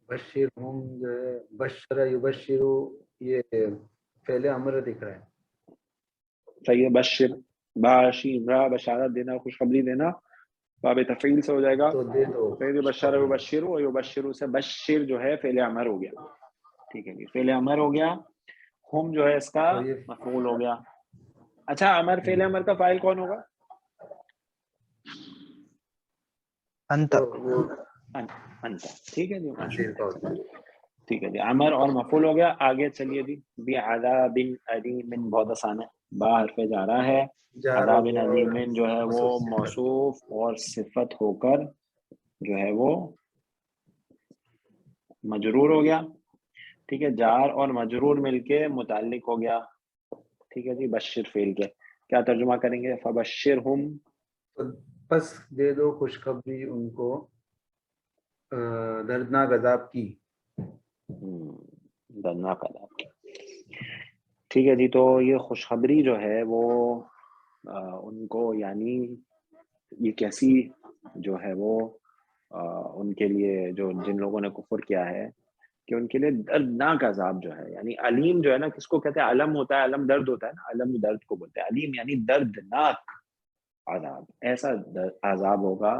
بشرہم جو ہے بشر یبشرو، یہ فعل امر دکھ رہا ہے. صحیح ہے. بشر، باشی، امرا، بشارت دینا، خوشخبری دینا، باب تفعیل سے ہو جائے گا تو دے دو فعل یبشر یبشر و یبشر سے بشر جو ہے فعل امر ہو گیا. ٹھیک ہے جی فعل امر ہو گیا. ہم جو ہے اس کا تو یہ مفعول ہو گیا. اچھا امر فعل امر کا فاعل کون ہوگا؟ انت. تو وہ انت. ٹھیک ہے جی تقدیر کا ہوتا ہے. ٹھیک ہے جی امر اور مفعول ہو گیا. آگے چلیے جی بعذاب علیم بہت آسان ہے. با حرف جا رہا ہے. جار ہو عذاب گیا اور علیم جو ہے وہ موصوف صفت. موصوف اور صفت ہو کر جو ہے وہ مجرور ہو گیا. ٹھیک ہے جار اور مجرور مل کے متعلق ہو گیا. ٹھیک ہے جی بشر فعل کے کیا ترجمہ کریں گے؟ فبشرہم تو بس دے دو خوشخبری ان کو دردناک عذاب کی. دردناک عذاب کی. ٹھیک ہے جی تو یہ خوشخبری جو ہے وہ ان کو یعنی یہ کیسی جو ہے وہ ان کے لیے جو جن لوگوں نے کفر کیا ہے کہ ان کے لیے دردناک عذاب جو ہے یعنی علیم جو ہے نا کس کو کہتے ہیں؟ علم ہوتا ہے علم درد ہوتا ہے نا علم درد کو بولتے ہیں. علیم یعنی دردناک عذاب. ایسا عذاب ہوگا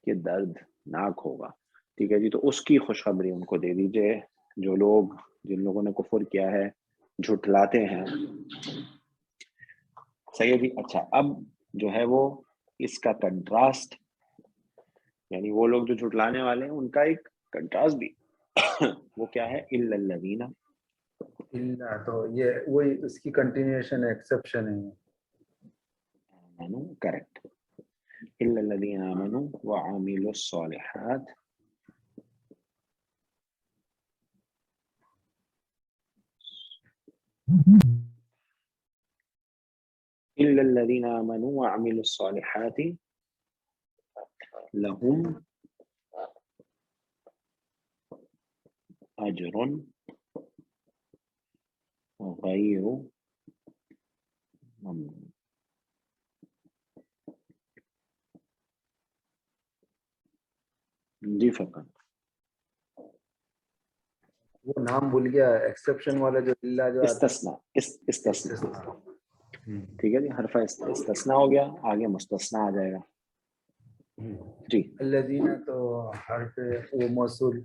کہ دردناک ہوگا. ٹھیک ہے جی تو اس کی خوشخبری ان کو دے دیجئے جو لوگ جن لوگوں نے کفر کیا ہے جھٹلاتے ہیں. صحیح ہے جی. اچھا اب جو ہے وہ اس کا کنٹراسٹ یعنی وہ لوگ جو جھٹلانے والے ہیں ان کا ایک کنٹراسٹ بھی وہ کیا ہے؟ الا الذین اللہ تو یہ وہی اس کی کنٹینیوشن ہے ایکسیپشن ہے. آمنوا کریکٹ. الا الذین آمنوا وعملوا الصالحات الا الذین آمنوا وعملوا الصالحات لهم اجر غیر ممنون. جی فقط وہ نام بھول گیا ایکسیپشن والا جو اللہ جو آتا استثناء استثناء. ہے. ٹھیک ہے جی حرف استثناء ہو گیا. آگے مستثنیٰ آ جائے گا. جی الذین تو حرف وہ موصول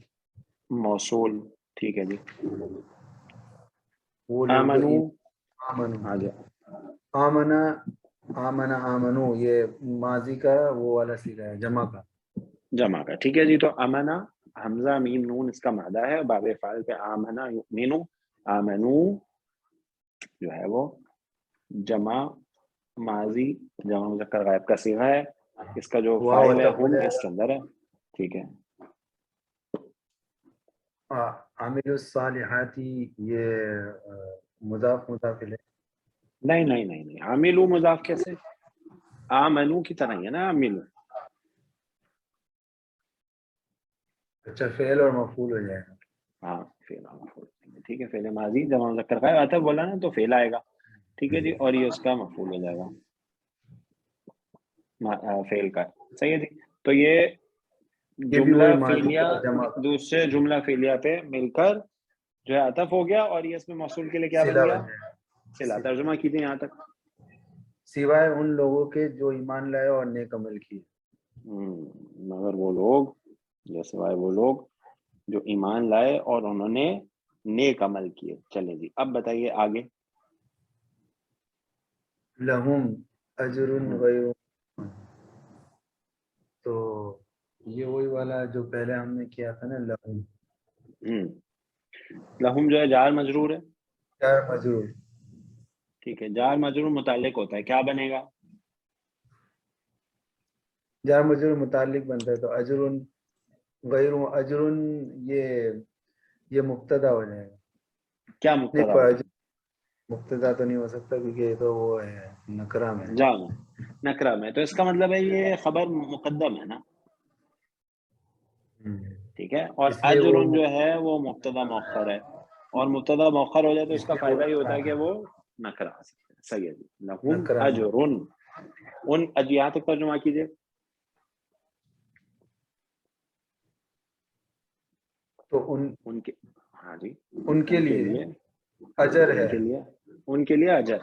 موصول. ٹھیک ہے جی وہ لوگ جو آمنو آمنو آ گیا. آمنا آمنا آمنو یہ ماضی کا وہ والا سیدھا ہے جمع کا. جمع کا. ٹھیک ہے جی تو امنا حمزہ میم نون اس کا مادہ ہے. باب فاعل پہ آمنا یؤمنو آمنو جو ہے وہ جمع ماضی جمع مذکر غائب کا صیغہ ہے. اس کا جو واو فاعل ہے عطف ہو ہم جائے اس کے اندر ہے. ٹھیک ہے گا. عامل الصالحات یہ مضاف مضاف الیہ. نہیں نہیں نہیں نہیں عاملو مضاف کیسے؟ آمنو کی طرح ہی ہے نا عاملو. اچھا فعل اور مفعول ہو جائے گا. ہاں فعل مفعول. ٹھیک ہے فعل ماضی جمع مذکر غائب آتا ہے بولا نا تو فعل آئے گا. ٹھیک ہے جی اور یہ اس کا مفعول ہو جائے گا فعل کا. صحیح ہے جی تو یہ جملہ وہی ماضی فعلیہ کا جمع کا دوسرے جملہ فعلیہ پہ مل کر جو ہے عطف ہو گیا اور یہ اس میں موصول کے لیے کیا بن صلہ گیا؟ بن جائے گا. صلہ. ترجمہ کیجیے یہاں تک. سوائے ان لوگوں کے جو ایمان لائے اور نیک عمل کیے. مگر وہ لوگ یا سوائے وہ لوگ جو ایمان لائے اور انہوں نے نیک عمل کیے. چلیں جی اب بتائیے آگے. لہم اجر غیر. تو یہ وہی والا جو پہلے ہم نے کیا تھا نا لہم. لہم جو ہے جار مجرور ہے. جار مجرور. ٹھیک ہے جار مجرور متعلق ہوتا ہے کیا بنے گا؟ جار مجرور متعلق بنتا ہے تو اجر غیر اجر یہ مبتدا ہو جائے گا. کیا نہیں مبتدا پر ہوگا؟ مبتدا تو نہیں ہو سکتا کیونکہ یہ تو وہ ہے نکرہ میں. جان نکرہ میں تو اس کا مطلب ہے یہ خبر مقدم ہے نا. ٹھیک ہے اور اس لیے وہ اجر جو ہے وہ مبتدا مؤخر ہے اور مبتدا مؤخر ہو جائے تو اس کا فائدہ یہ ہوتا ہے کہ وہ نکرہ آ سکتا ہے. صحیح ہے جی لہم نکرہ میں. اجر ان یہاں تک ترجمہ کیجیے. تو ان کے ہاں جی ان کے لیے اجر ہے ان کے لیے اجر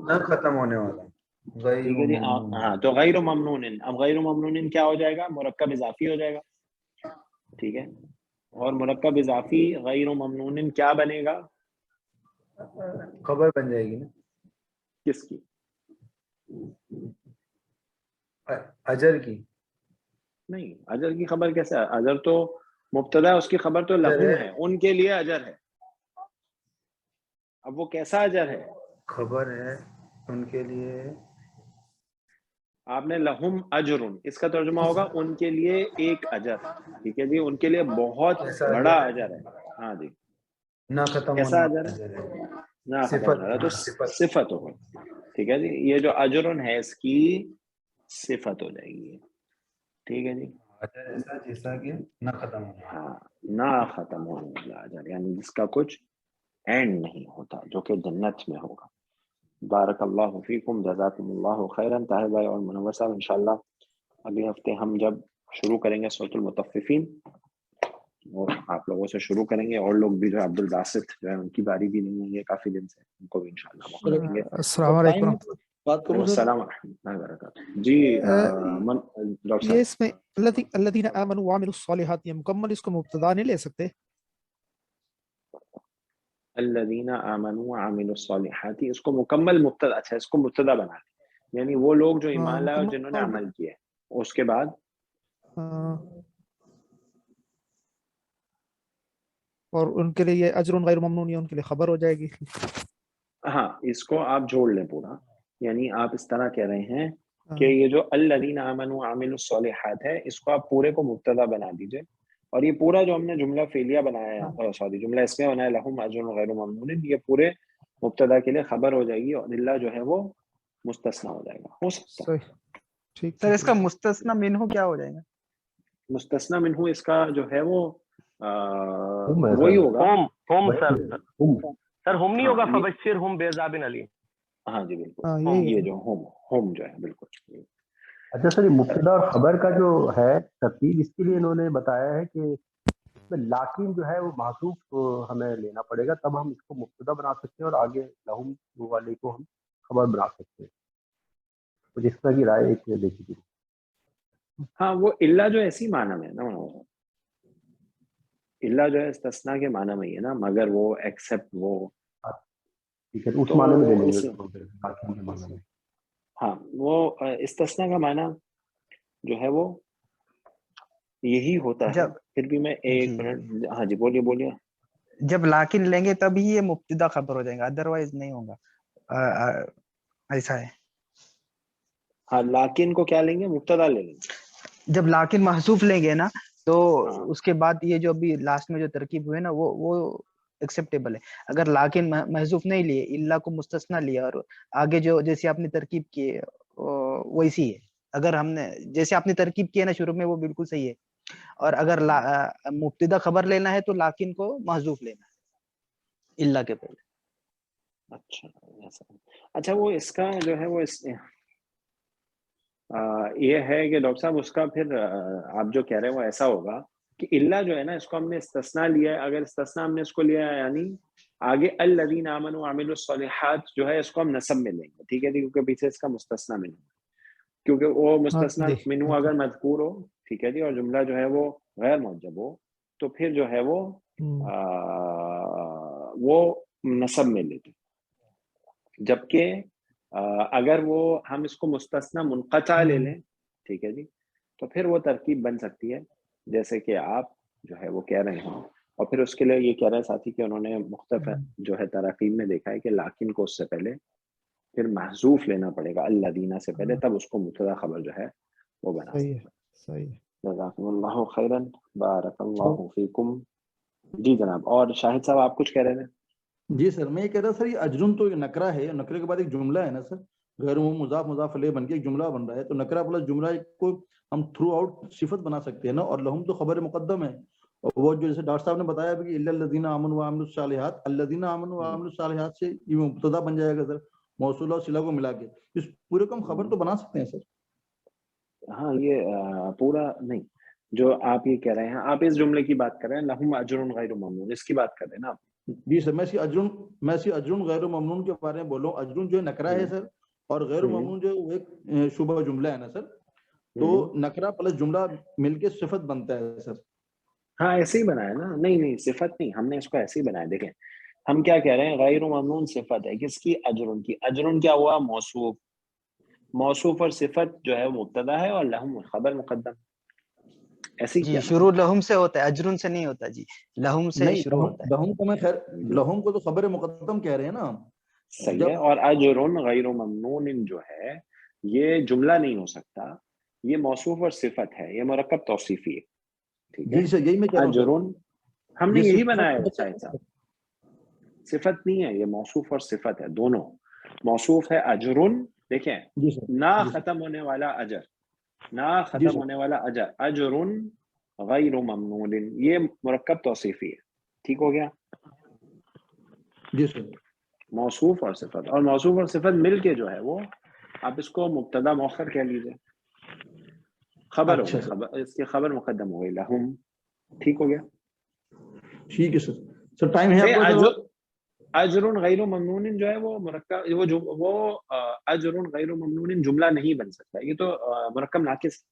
نہ ختم ہونے والا. ٹھیک ہے جی. ہاں تو غیر ممنون، اب غیر ممنون کیا ہو جائے گا؟ مرکب اضافی ہو جائے گا. ٹھیک ہے، اور مرکب اضافی غیر ممنون کیا بنے گا؟ خبر بن جائے گی نا. کس کی؟ اجر کی. نہیں، اجر کی خبر کیسے؟ اجر تو مبتدا ہے، اس کی خبر تو لہم ہے، ان کے لیے اجر ہے. اب وہ کیسا اجر ہے؟ خبر ہے ان کے لیے. آپ نے لہم اجرن، اس کا ترجمہ ہوگا ان کے لیے ایک اجر. ٹھیک ہے جی، ان کے لیے بہت بڑا اجر ہے. ہاں جی، نہ ختم کیسا ہونے اجر ہے؟ نہ ختم ہونے والا، تو صفت ہوگا. ٹھیک ہے جی، یہ جو اجرن ہے اس کی صفت ہو جائے گی. ٹھیک ہے جی، اجر ایسا جیسا کہ نہ ختم ہونے. ہاں، نہ ختم ہونے والا اجر، یعنی جس کا کچھ اینڈ نہیں ہوتا، جو کہ جنت میں ہوگا. بارک اللہ فیکم، جزاکم اللہ خیرا. طاہر بھائی اور منور صاحب، انشاءاللہ اگلے ہفتے ہم جب شروع کریں گے سورۃ المطففین، اور آپ لوگوں سے شروع کریں گے، اور لوگ بھی جو عبد الباسط جو ہے ان کی باری بھی نہیں ہوئی ہے کافی دن سے، ان کو بھی انشاءاللہ موقع دیں گے. السلام علیکم. بات کروں سر؟ السلام ورحمۃ اللہ وبرکاتہ. جی ڈاکٹر یہ صاحب، اس میں الذین آمنوا وعملوا الصالحات، یہ مکمل اس کو مبتدا نہیں لے سکتے؟ الذین آمنوا وعملوا الصالحات، اس کو مکمل مبتدا، اچھا اس کو مبتدا بنا دیں، یعنی وہ لوگ جو ایمان لائے اور جنہوں نے عمل کیا، اس کے بعد اور ان کے لیے اجر غیر ممنون، یہ ان کے لیے خبر ہو جائے گی. ہاں، اس کو آپ جوڑ لیں پورا، یعنی آپ اس طرح کہہ رہے ہیں کہ یہ جو الذین آمنوا وعملوا الصالحات ہے، اس کو آپ پورے کو مبتدا بنا دیجئے، اور یہ پورا جو ہم نے جملہ فعلیہ بنایا ہے، سوری جملہ اس میں بنایا لہم اجر غیر ممنون، یہ پورے مبتدا کے لیے خبر ہو جائے گی، اور اللہ جو ہے وہ مستثنی ہو جائے گا. ہو سکتا ہے ٹھیک سر، اس کا مستثنی منہ کیا ہو جائے گا؟ مستثنی منہ اس کا جو ہے وہ وہی ہوگا. ہم سر ہم نہیں ہوگا، فبشر ہم بعذاب علیم. ہاں جی بالکل، یہ جو ہوم جو ہے بالکل. اچھا سر، یہ مبتدا اور خبر کا جو ہے ترتیب، اس کے لیے انہوں نے بتایا ہے کہ لاکن جو ہے وہ محذوف ہمیں لینا پڑے گا، تب ہم اس کو مبتدا بنا سکتے ہیں اور آگے لہم والے کو ہم خبر بنا سکتے ہیں. تو جس طرح کی رائے ایک دیکھی تھی. ہاں، وہ اللہ جو ایسی معنی میں نا، اللہ جو ہے استثناء کے معنی میں ہی ہے نا، مگر وہ ایکسپٹ وہ ٹھیک ہے، اس معنی میں لے لیں گے. ہاں، وہ استثناء کا معنی جو ہے وہ یہی ہوتا ہے. پھر بھی میں ایک منٹ، ہاں جی بولیے. جب لاکن لیں گے تب ہی یہ مبتدا خبر ہو جائے گا، ادروائز نہیں ہوگا. ایسا ہے. ہاں، لاکن کو کیا لیں گے؟ مبتدا لیں گے. جب لاکن محذوف لیں گے نا، تو اس کے بعد یہ جو ابھی لاسٹ میں جو ترکیب ہوئے نا، وہ ایکسیپٹیبل ہے. اگر لاکن محذوف نہیں لیے، اللہ کو مستثنی لیا، اور آگے جو جیسے آپ نے ترکیب کی ہے ویسی ہے. اگر ہم نے جیسے آپ نے ترکیب کی ہے نا شروع میں، وہ بالکل صحیح ہے. اور اگر مبتدا خبر لینا ہے تو لاکن کو محذوف لینا ہے اللہ کے پہلے. اچھا، وہ اس کا جو ہے وہ یہ ہے کہ ڈاکٹر صاحب اس کا پھر آپ جو کہہ رہے ہیں وہ ایسا ہوگا کہ اللہ جو ہے نا، اس کو ہم نے استثناء لیا ہے. اگر استثناء ہم نے اس کو لیا ہے، یعنی آگے الذین آمنوا وعملوا الصالحات جو ہے اس کو ہم نصب میں لیں گے. ٹھیک ہے جی، کیونکہ پیچھے اس کا مستثنیٰ منہ، کیونکہ وہ مستثنیٰ منہ اگر مذکور ہو، ٹھیک ہے جی، اور جملہ جو ہے وہ غیر معجب ہو، تو پھر جو ہے وہ نصب میں لیتے. جبکہ اگر وہ ہم اس کو مستثنیٰ منقطع لے لیں، ٹھیک ہے جی، تو پھر وہ ترکیب بن سکتی ہے جیسے کہ آپ جو ہے وہ کہہ رہے ہیں. اور پھر اس کے لیے یہ کہہ رہے ہیں ساتھی کہ انہوں نے مختلف جو ہے تراکیب میں دیکھا ہے کہ لاکن کو اس سے پہلے پھر محذوف لینا پڑے گا، الذین سے پہلے، تب اس کو مبتدا خبر جو ہے وہ بنا سکتے ہیں. جزاکم اللہ خیرا، بارک اللہ فیکم. جی جناب، اور شاہد صاحب آپ کچھ کہہ رہے ہیں؟ جی سر، میں یہ کہہ رہا سر، یہ اجرن تو نکرہ ہے، نکرے کے بعد ایک جملہ ہے نا سر، غیر مضاف مضاف الیہ بن کے ایک جملہ بن رہا ہے، تو نکرہ پلس جملہ کو ہم تھرو آؤٹ صفت بنا سکتے ہیں نا. اور لہم تو خبر مقدم ہے، اور وہ جو جیسے ڈاکٹر صاحب نے بتایا کہ الا الذین آمنوا وعملوا الصالحات، الذین آمنوا وعملوا الصالحات سے یہ مبتدا بن جائے گا سر، موصول اور صلہ کو ملا کے. اس پورے کو ہم خبر تو بنا سکتے ہیں سر. ہاں، یہ پورا نہیں، جو آپ یہ کہہ رہے ہیں، آپ اس جملے کی بات کر رہے ہیں لہم اجر غیر ممنون، اس کی بات کر رہے ہیں نا آپ؟ جی سر، میں اسی اجرن غیر ممنون کے بارے میں بول رہا ہوں. اجرن جو ہے نکرہ ہے سر، اور غیر ممنون جو وہ ایک شبہ جملہ ہے نا سر, تو نکرہ پلس جملہ مل کے صفت بنتا ہے سر. ہاں ایسے ہی بنایا نا, نہیں صفت نہیں, ہم نے اس کو ایسے ہی بنایا. دیکھیں ہم کیا کہہ رہے ہیں, غیر ممنون صفت ہے کس کی, اجرن کی. اجرن کیا ہوا, موصوف. موصوف اور صفت جو ہے مبتدا ہے اور لہم خبر مقدم. ایسے ہی جی کیا شروع لہم سے ہوتا ہے, اجرن سے نہیں ہوتا جی, لہم سے شروع ہوتا ہے. لہم کو میں خیر, لہم کو تو خبر مقدم کہہ رہے ہیں نا. صحیح ہے. اور اجرن غیر ممنون جو ہے یہ جملہ نہیں ہو سکتا, یہ موصوف اور صفت ہے, یہ مرکب توصیفی ہے. ٹھیک ہے, جی سر یہی میں کہہ رہا ہوں سر. اجرن ہم نے یہی بنایا ہے شاہد صاحب, صفت نہیں ہے یہ, موصوف اور صفت ہے دونوں. موصوف ہے اجرن, دیکھیں نہ ختم ہونے والا اجر, نہ ختم ہونے والا اجر, اجرن غیر ممنون, یہ مرکب توصیفی ہے. ٹھیک ہو گیا. جی سر. موصوف اور صفت, اور موصوف اور صفت مل کے جو ہے وہ آپ اس کو مبتدا مؤخر کہہ لیجئے, خبر ہو گئی, خبر اس کی خبر مقدم ہو گئی لہم. ٹھیک ہو گیا. ٹھیک ہے سر. سر ٹائم ہے آپ کو. اجر غیر ممنون جو ہے وہ مرکب, وہ اجر غیر ممنون جملہ نہیں بن سکتا, یہ تو مرکب ناقص,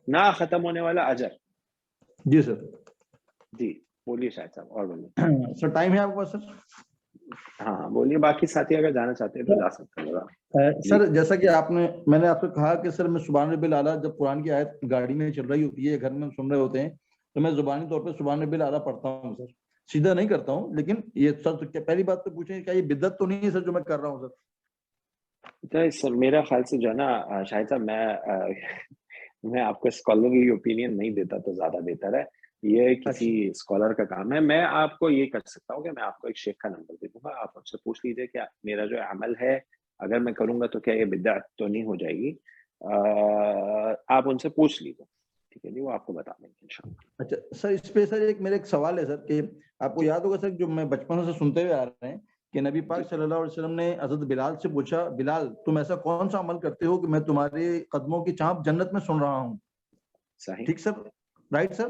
نہ ختم ہونے والا اجر. جی سر. جی بولیے شاہد صاحب, اور بولیے. سر ٹائم ہے آپ کو سر. ہاں بولیے, باقی ساتھی اگر جانا چاہتے ہیں تو جا سکتے ہیں. سر جیسا کہ میں نے آپ سے کہا کہ سر میں سبحان ربی الاعلیٰ جب قرآن کی آیت گاڑی میں چل رہی ہوتی ہے, گھر میں سن رہے ہوتے ہیں, تو میں زبانی طور پہ سبحان ربی الاعلیٰ پڑھتا ہوں سر. سیدھا نہیں کرتا ہوں, لیکن یہ سر پہلی بات تو پوچھیں کیا یہ بدعت تو نہیں ہے سر جو میں کر رہا ہوں سر؟ سر میرا خیال سے جو ہے نا شاہد صاحب, میں آپ کو اسکالرلی اوپینین نہیں دیتا تو زیادہ بہتر ہے, یہ کسی اسکالر کا کام ہے. میں آپ کو یہ کر سکتا ہوں کہ میں آپ کو ایک شیخ کا نمبر دے دوں گا, آپ ان سے پوچھ لیجیے کہ میرا جو عمل ہے اگر میں کروں گا تو کیا یہ بدعت تو نہیں ہو جائے گی. آپ ان سے پوچھ لیجیے, ٹھیک ہے جی, وہ آپ کو بتا دیں گے انشاءاللہ. اچھا سر, اس پہ سر میرا ایک سوال ہے سر, کہ آپ کو یاد ہوگا سر جو میں بچپن سے سنتے ہوئے آ رہے ہیں کہ نبی پاک صلی اللہ علیہ وسلم نے حضرت بلال سے پوچھا, بلال تم ایسا کون سا عمل کرتے ہو کہ میں تمہارے قدموں کی چانپ جنت میں سن رہا ہوں. صحیح. ٹھیک سر, رائٹ سر.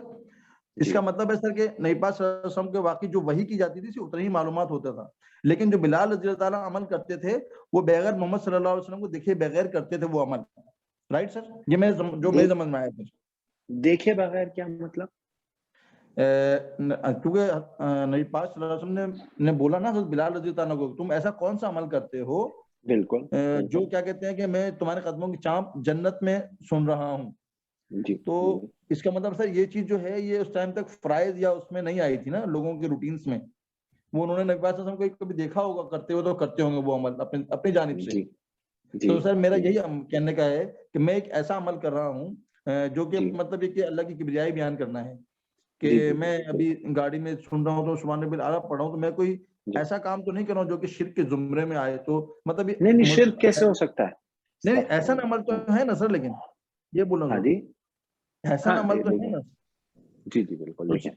اس کا مطلب ہے سر کہ نبی پاک صلی اللہ علیہ وسلم کے واقعی جو وحی کی جاتی تھی اتنا ہی معلومات ہوتا تھا, لیکن جو بلال رضی اللہ تعالیٰ عمل کرتے تھے وہ بغیر محمد صلی اللہ علیہ وسلم کو دیکھے بغیر کرتے تھے وہ عمل. رائٹ سر, یہ جو میرے سمجھ میں آیا تھا. دیکھے بغیر کیا مطلب؟ کیونکہ نبی پاک صلی اللہ علیہ وسلم نے بولا نا حضرت بلال رضی اللہ عنہ کو, تم ایسا کون سا عمل کرتے ہو بالکل جو کیا کہتے ہیں کہ میں تمہارے قدموں کی چانپ جنت میں سن رہا ہوں. تو اس کا مطلب سر یہ چیز جو ہے یہ اس ٹائم تک فرائض یا اس میں نہیں آئی تھی نا لوگوں کے روٹینز میں, وہ انہوں نے نبی پاک صلی اللہ علیہ وسلم کو کبھی دیکھا ہوگا کرتے ہوئے تو کرتے ہوں گے وہ عمل اپنی جانب سے. تو سر میرا یہی کہنے کا ہے کہ میں ایک ایسا عمل کر رہا ہوں جو کہ مطلب یہ کہ اللہ کی کبریائی بیان کرنا ہے, کہ میں ابھی گاڑی میں سن رہا ہوں تو سبحان ربی الاعلیٰ پڑھ رہا ہوں, تو میں کوئی ایسا کام تو نہیں کر رہا ہوں جو کہ شرک کے زمرے میں آئے. تو مطلب نہیں شرک کیسے ہو سکتا ہے؟ نہیں ایسا عمل تو ہے نا سر, لیکن یہ بولوں گا ایسا عمل تو ہے نا. جی جی بالکل. دیکھیں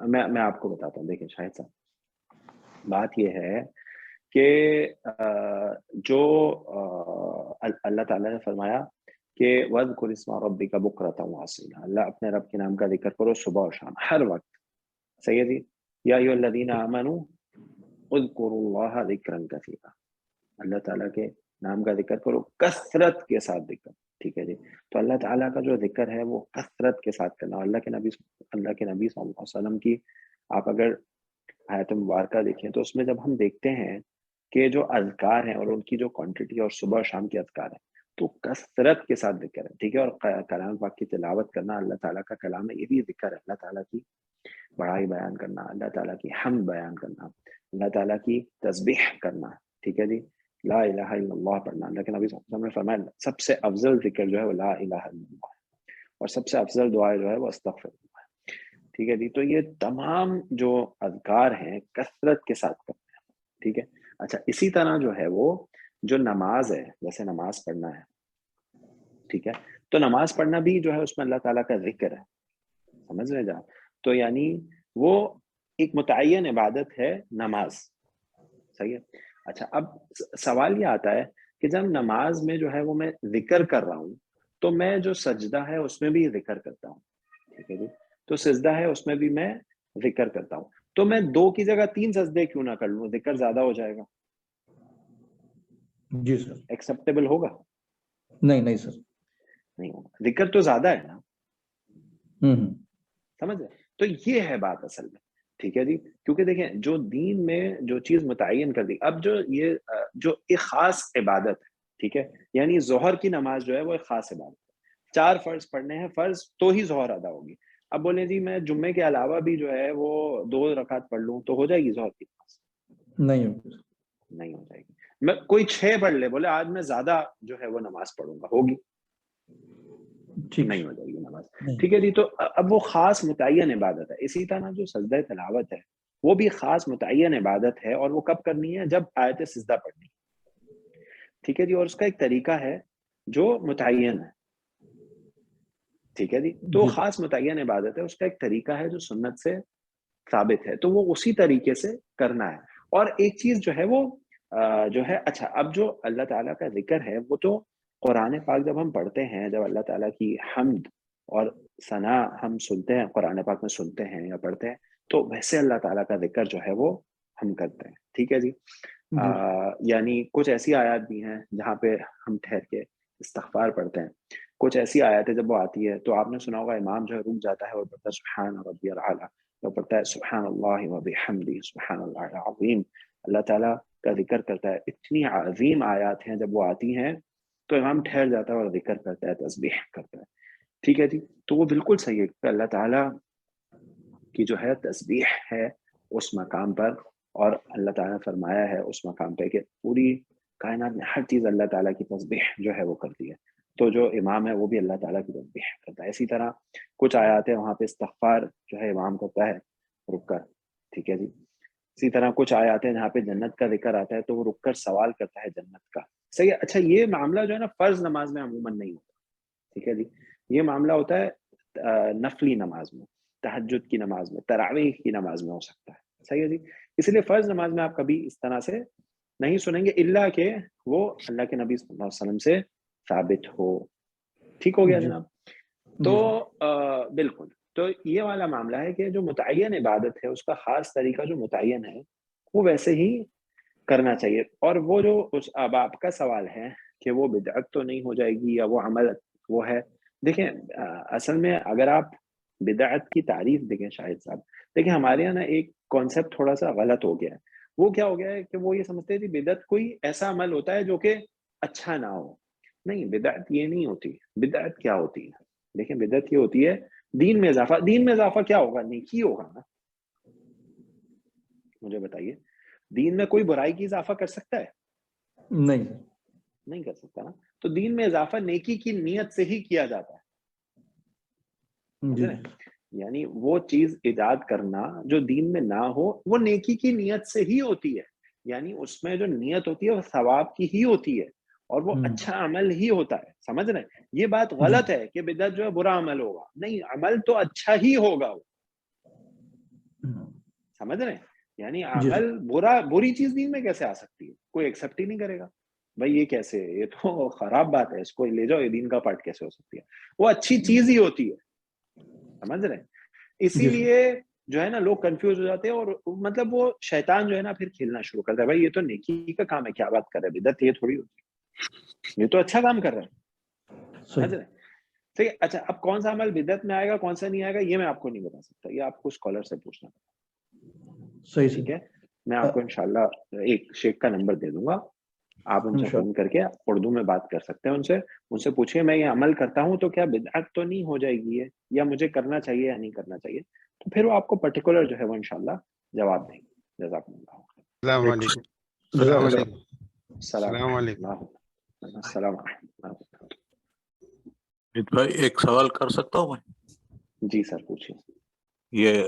میں آپ کو بتاتا ہوں. دیکھیں شاہد صاحب, بات یہ ہے کہ جو اللہ تعالیٰ نے فرمایا کہ وَاذْكُرِ اسْمَ رَبِّكَ بُكْرَةً وَأَصِيلًا, اللہ اپنے رب کے نام کا ذکر کرو صبح اور شام ہر وقت. صحیح ہے جی. یا ایھا الذین آمنوا اذکروا اللہ ذکرا کثیرا, اللہ تعالیٰ کے نام کا ذکر کرو کثرت کے ساتھ ذکر. ٹھیک ہے جی. تو اللہ تعالیٰ کا جو ذکر ہے وہ کثرت کے ساتھ کرنا. اللہ کے نبی صلی اللہ علیہ وسلم کی آپ اگر آیت مبارکہ دیکھیں تو اس میں جب ہم دیکھتے ہیں کہ جو اذکار ہیں اور ان کی جو کوانٹٹی اور صبح اور شام کے اذکار ہیں تو کثرت کے ساتھ ذکر ہے. ٹھیک ہے. اور کلام پاک کی تلاوت کرنا, اللہ تعالیٰ کا کلام ہے, یہ بھی ذکر ہے. اللہ تعالیٰ کی بڑائی بیان کرنا, اللہ تعالیٰ کی حمد بیان کرنا, اللہ تعالیٰ کی تسبیح کرنا. ٹھیک ہے جی. لا الہ الا اللہ پڑھنا. اللہ کے نبی صلی اللہ علیہ وسلم نے فرمایا سب سے افضل ذکر جو ہے وہ لا الہ الا اللہ, اور سب سے افضل دعا جو ہے وہ استغفر اللہ. ٹھیک ہے جی. تو یہ تمام جو اذکار ہیں کثرت کے ساتھ کرنا ہے. ٹھیک ہے. اچھا اسی طرح جو ہے وہ جو نماز ہے, جیسے نماز پڑھنا ہے, ٹھیک ہے, تو نماز پڑھنا بھی جو ہے اس میں اللہ تعالیٰ کا ذکر ہے. سمجھ رہے جا. تو یعنی وہ ایک متعین عبادت ہے نماز. صحیح ہے. اچھا اب سوال یہ آتا ہے کہ جب نماز میں جو ہے وہ میں ذکر کر رہا ہوں تو میں جو سجدہ ہے اس میں بھی ذکر کرتا ہوں. ٹھیک ہے جی. تو سجدہ ہے اس میں بھی میں ذکر کرتا ہوں. تو میں 2 کی جگہ 3 سجدے کیوں نہ کر لوں, ذکر زیادہ ہو جائے گا. جی سر. ایکسیپٹیبل ہوگا؟ نہیں سر, نہیں ہوگا. ذکر تو زیادہ ہے نا, سمجھ رہے؟ تو یہ ہے بات اصل میں. ٹھیک ہے جی, کیونکہ دیکھیں جو دین میں جو چیز متعین کر دی, اب جو یہ جو ایک خاص عبادت ہے, ٹھیک ہے, یعنی ظہر کی نماز جو ہے وہ ایک خاص عبادت ہے, 4 فرض پڑھنے ہیں, فرض تو ہی ظہر ادا ہوگی. اب بولیں جی میں جمعے کے علاوہ بھی جو ہے وہ 2 رکعت پڑھ لوں تو ہو جائے گی ظہر کی نماز؟ نہیں ہو جائے گی. میں کوئی 6 پڑھ لے, بولے آج میں زیادہ جو ہے وہ نماز پڑھوں گا, ہوگی؟ نہیں ہو جائے گی نماز. ٹھیک ہے جی. تو اب وہ خاص متعین عبادت ہے. اسی طرح جو سجدہ تلاوت ہے وہ بھی خاص متعین عبادت ہے, اور وہ کب کرنی ہے؟ جب آیت سجدہ پڑھنی. ٹھیک ہے جی. اور اس کا ایک طریقہ ہے جو متعین ہے. ٹھیک ہے جی. تو خاص متعین عبادت ہے, اس کا ایک طریقہ ہے جو سنت سے ثابت ہے, تو وہ اسی طریقے سے کرنا ہے. اور ایک چیز جو ہے وہ جو ہے, اچھا اب جو اللہ تعالیٰ کا ذکر ہے وہ تو قرآن پاک جب ہم پڑھتے ہیں, جب اللہ تعالیٰ کی حمد اور ثنا ہم سنتے ہیں, قرآن پاک میں سنتے ہیں یا پڑھتے ہیں, تو ویسے اللہ تعالیٰ کا ذکر جو ہے وہ ہم کرتے ہیں. ٹھیک ہے جی. یعنی کچھ ایسی آیات بھی ہیں جہاں پہ ہم ٹھہر کے استغفار پڑھتے ہیں, کچھ ایسی آیاتیں جب وہ آتی ہے تو آپ نے سنا ہوگا امام جو ہے رک جاتا ہے اور پڑھتا ہے سبحان ربی الاعلیٰ, وہ پڑھتا ہے سبحان اللہ و بحمدہ سبحان اللہ العظیم, اللہ تعالیٰ کا ذکر کرتا ہے. اتنی عظیم آیات ہیں جب وہ آتی ہیں تو امام ٹھہر جاتا ہے اور ذکر کرتا ہے, تسبیح کرتا ہے. ٹھیک ہے جی. تو وہ بالکل صحیح ہے کہ اللہ تعالیٰ کی جو ہے تسبیح ہے اس مقام پر, اور اللہ تعالیٰ نے فرمایا ہے اس مقام پہ کہ پوری کائنات میں ہر چیز اللہ تعالیٰ کی تسبیح جو ہے وہ کرتی ہے. تو جو امام ہے وہ بھی اللہ تعالیٰ کی تسبیح کرتا ہے. اسی طرح کچھ آیات ہیں وہاں پہ استغفار جو ہے امام کرتا ہے رک کر. ٹھیک ہے جی. اسی طرح کچھ آیات ہیں جہاں پہ جنت کا ذکر آتا ہے تو وہ رک کر سوال کرتا ہے جنت کا. صحیح ہے. اچھا یہ معاملہ جو ہے نا فرض نماز میں عموماً نہیں ہوتا. ٹھیک ہے جی. یہ معاملہ ہوتا ہے نفلی نماز میں, تہجد کی نماز میں, تراویح کی نماز میں ہو سکتا ہے. صحیح ہے جی. اس لیے فرض نماز میں آپ کبھی اس طرح سے نہیں سنیں گے الا کہ وہ اللہ کے نبی صلی اللہ علیہ وسلم سے ثابت ہو. ٹھیک ہو گیا جناب. تو بالکل, تو یہ والا معاملہ ہے کہ جو متعین عبادت ہے اس کا خاص طریقہ جو متعین ہے وہ ویسے ہی کرنا چاہیے. اور وہ جو اب آپ کا سوال ہے کہ وہ بدعت تو نہیں ہو جائے گی یا وہ عمل وہ ہے, دیکھیں اصل میں اگر آپ بدعت کی تعریف دیکھیں شاہد صاحب, دیکھیں ہمارے یہاں نا ایک کانسیپٹ تھوڑا سا غلط ہو گیا ہے. وہ کیا ہو گیا ہے کہ وہ یہ سمجھتے ہیں کہ بدعت کوئی ایسا عمل ہوتا ہے جو کہ اچھا نہ ہو. نہیں, بدعت یہ نہیں ہوتی. بدعت کیا ہوتی ہے؟ دیکھیں بدعت یہ ہوتی ہے دین میں اضافہ. دین میں اضافہ کیا ہوگا؟ نیکی ہوگا نا. مجھے بتائیے, دین میں کوئی برائی کی اضافہ کر سکتا ہے؟ نہیں کر سکتا نا. تو دین میں اضافہ نیکی کی نیت سے ہی کیا جاتا ہے. یعنی وہ چیز ایجاد کرنا جو دین میں نہ ہو وہ نیکی کی نیت سے ہی ہوتی ہے. یعنی اس میں جو نیت ہوتی ہے وہ ثواب کی ہی ہوتی ہے اور وہ اچھا عمل ہی ہوتا ہے. سمجھ رہے ہیں؟ یہ بات غلط ہے کہ بدعت جو ہے برا عمل ہوگا. نہیں, عمل تو اچھا ہی ہوگا وہ. سمجھ رہے ہیں؟ یعنی عمل بری چیز دین میں کیسے آ سکتی ہے؟ کوئی ایکسپٹ ہی نہیں کرے گا بھائی یہ کیسے, یہ تو خراب بات ہے, اس کو لے جاؤ, یہ دین کا پارٹ کیسے ہو سکتی ہے؟ وہ اچھی چیز ہی ہوتی ہے. سمجھ رہے ہیں؟ اسی لیے جو ہے نا لوگ کنفیوز ہو جاتے ہیں اور مطلب وہ شیطان جو ہے نا پھر کھیلنا شروع کرتا ہے, بھائی یہ تو نیکی کا کام ہے, کیا بات کر رہے ہیں, بدعت یہ تھوڑی ہوتی ہے, یہ تو اچھا کام کر رہا ہے. سمجھ رہے ہیں؟ ٹھیک ہے. اچھا اب کون سا عمل بدعت میں آئے گا کون سا نہیں آئے گا یہ میں آپ کو نہیں بتا سکتا, یہ آپ کو اسکالر سے پوچھنا پڑتا. ٹھیک ہے, میں آپ کو انشاءاللہ ایک شیخ کا نمبر دے دوں گا, آپ ان سے فون کر کے اردو میں بات کر سکتے ہیں. ان سے پوچھیں میں یہ عمل کرتا ہوں تو کیا بدعت تو نہیں ہو جائے گی یہ, یا مجھے کرنا چاہیے یا نہیں کرنا چاہیے, تو پھر وہ آپ کو پرٹیکولر جو ہے وہ انشاءاللہ جواب دیں گے. جزاکم اللہ. السلام علیکم. السلام علیکم. السلام علیکم. السلام علیکم. بھائی ایک سوال کر سکتا ہوں میں؟ جی سر پوچھیے. یہ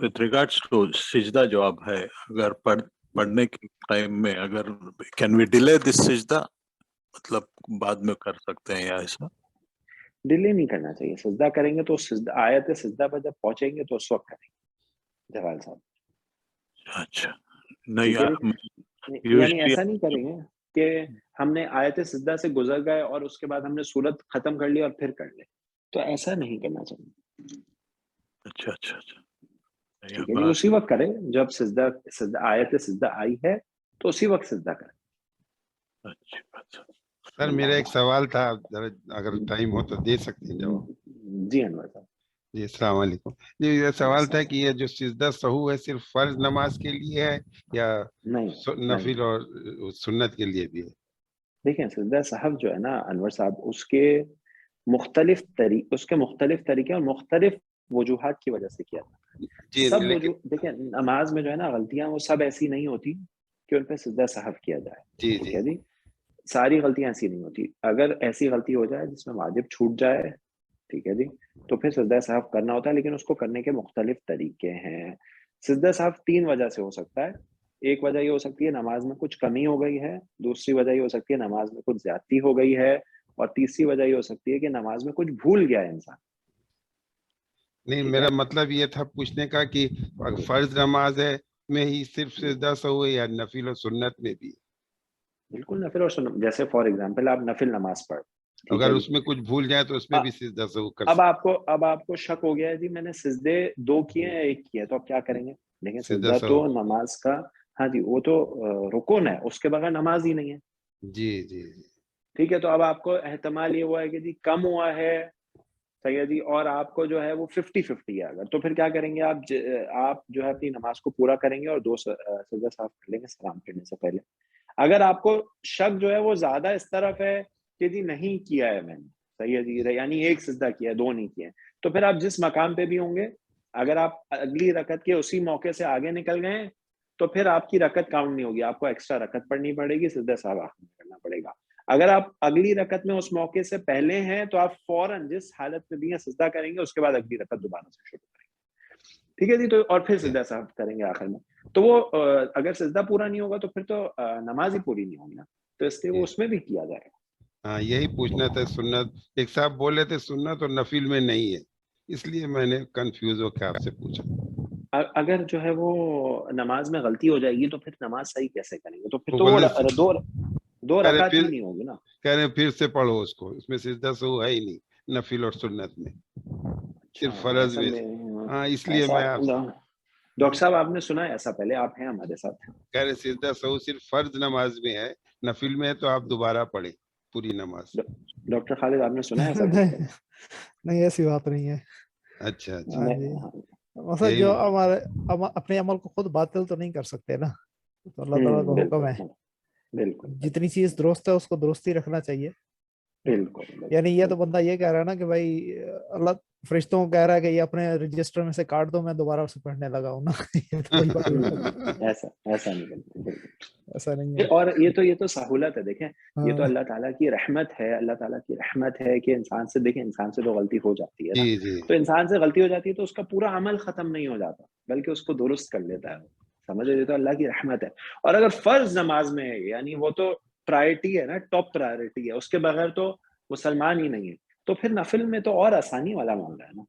وتھ ریگارڈس ٹو سجدہ جو اب ہے, اگر پڑھنے کے ٹائم میں اگر کین وی ڈیلے دس سجدہ, مطلب بعد میں کر سکتے ہیں یا ایسا؟ ڈیلے نہیں کرنا چاہیے. سجدہ کریں گے تو آیت سجدہ پر جب پہنچیں گے تو اس وقت کریں گے جوال صاحب. اچھا نہیں, یعنی ایسا نہیں کریں گے کہ ہم نے آیت سجدہ سے گزر گئے اور اس کے بعد ہم نے سورت ختم کر لی اور پھر کر لے, تو ایسا نہیں کرنا چاہیے. اچھا اچھا اچھا. ٹھیک ہے جی, اسی وقت کریں جب سجدہ آیت سجدہ آئی ہے تو اسی وقت سجدہ کریں. سر میرا ایک سوال تھا، اگر ٹائم ہو تو دے سکتے ہیں جواب؟ جی انور صاحب. جی السلام علیکم. جی یہ سوال تھا کہ یہ جو سجدہ سہو ہے صرف فرض نماز کے لیے ہے یا نفل اور سنت کے لیے بھی ہے؟ دیکھیں سجدہ سہو جو ہے نا انور صاحب، اس کے مختلف طریقے اور مختلف وجوہات کی وجہ سے کیا جاتا ہے. دیکھیں نماز میں جو ہے نا غلطیاں وہ سب ایسی نہیں ہوتی کہ ان پہ سجدہ سہو کیا جائے. ٹھیک ہے جی، ساری غلطیاں ایسی نہیں ہوتی. اگر ایسی غلطی ہو جائے جس میں واجب چھوٹ جائے، ٹھیک ہے جی، تو پھر سجدہ سہو کرنا ہوتا ہے، لیکن اس کو کرنے کے مختلف طریقے ہیں. سجدہ سہو 3 وجہ سے ہو سکتا ہے. ایک وجہ یہ ہو سکتی ہے نماز میں کچھ کمی ہو گئی ہے، دوسری وجہ یہ ہو سکتی ہے نماز میں کچھ زیادتی ہو گئی ہے، اور تیسری وجہ یہ ہو سکتی ہے کہ نماز میں کچھ بھول گیا ہے انسان. نہیں میرا مطلب یہ تھا پوچھنے کا کہ فرض نماز ہے میں ہی صرف سجدہ سہو ہے یا نفل اور سنت میں بھی؟ بالکل نفل اور سنت. جیسے فار ایگزامپل آپ نفل نماز پڑھ، اگر اس میں کچھ بھول جائے تو اس میں بھی سجدہ سہو کر سکتے. اب آپ کو شک ہو گیا ہے جی میں نے سجدے 2 کیے ہیں 1 کیا، تو آپ کیا کریں گے؟ دیکھیں سجدہ تو نماز کا، ہاں جی وہ تو رکن ہے، اس کے بغیر نماز ہی نہیں ہے. جی جی ٹھیک ہے. تو اب آپ کو احتمال یہ ہوا ہے کہ جی کم ہوا ہے، صحیح ہے جی، اور آپ کو جو ہے وہ 50-50 ہے اگر، تو پھر کیا کریں گے آپ جو ہے اپنی نماز کو پورا کریں گے اور 2 سجدہ سہو کر لیں گے سلام پھرنے سے پہلے. اگر آپ کو شک جو ہے وہ زیادہ اس طرف ہے کہ جی نہیں کیا ہے میں نے، صحیح ہے جی، یعنی 1 سجدہ کیا ہے 2 نہیں کیے، تو پھر آپ جس مقام پہ بھی ہوں گے، اگر آپ اگلی رکعت کے اسی موقع سے آگے نکل گئے تو پھر آپ کی رکعت کاؤنٹ نہیں ہوگی، آپ کو ایکسٹرا رکعت پڑھنی پڑے گی، سجدہ سہو آخر میں کرنا پڑے گا. اگر آپ اگلی رکعت میں اس موقع سے پہلے ہیں تو آپ فوراً جس حالت میں بھی ہیں سجدہ کریں گے، اس کے بعد اگلی رکعت دوبارہ سے شروع کریں گے. ٹھیک ہے جی، تو اور پھر سجدہ سہو کریں گے آخر میں. تو وہ اگر سجدہ پورا نہیں ہوگا تو پھر تو نماز ہی پوری نہیں ہوگی نا، تو اس لیے وہ اس میں بھی کیا جائے گا. ہاں یہی پوچھنا تھا. سنت ایک صاحب بول رہے تھے سنت اور نفل میں نہیں ہے، اس لیے میں نے کنفیوز ہو کے آپ سے پوچھا. اگر جو ہے وہ نماز میں غلطی ہو جائے گی تو پھر نماز صحیح کیسے کریں گے؟ تو پھر تو وہ 2 رکعت ہی نہیں ہوگی نا. کہہ رہے پھر سے پڑھو اس کو، اس میں سجدہ سہو ہے ہی نہیں نفل اور سنت میں، صرف فرض میں. ہاں اس لیے میں آپ ڈاکٹر صاحب آپ نے سنا ہے ایسا پہلے؟ آپ ہیں ہمارے ساتھ. کہہ رہے سجدہ سہو صرف فرض نماز میں ہے، نفل میں ہے تو آپ دوبارہ پڑھیں پوری نماز. ڈاکٹر خالد آپ نے سنا ہے ایسا؟ نہیں ایسی بات نہیں ہے. اچھا مثلا جو ہمارے اپنے عمل کو خود باطل تو نہیں کر سکتے نا، تو اللہ تعالیٰ کا حکم ہے بالکل جتنی چیز درست ہے اس کو درست ہی رکھنا چاہیے. بالکل. یعنی یہ تو بندہ یہ کہہ رہا ہے نا کہ بھائی اللہ فرشتوں کو کہہ رہا ہے کہ یہ اپنے رجسٹر میں سے کاٹ دو، میں دوبارہ اسے پڑھنے لگا ہوں نا. ایسا نہیں، ایسا نہیں ہے. اور یہ تو سہولت ہے. دیکھیں یہ تو اللہ تعالیٰ کی رحمت ہے، اللہ تعالیٰ کی رحمت ہے کہ انسان سے، دیکھیں انسان سے تو غلطی ہو جاتی ہے نا، تو انسان سے غلطی ہو جاتی ہے تو اس کا پورا عمل ختم نہیں ہو جاتا بلکہ اس کو درست کر لیتا ہے. سمجھے؟ یہ تو اللہ کی رحمت ہے. اور اگر فرض نماز میں ہے، یعنی وہ تو پرائرٹی ہے نا، ٹاپ پرائرٹی ہے، اس کے بغیر تو مسلمان ہی نہیں ہے، تو پھر نفل میں تو اور آسانی والا معاملہ ہے نا.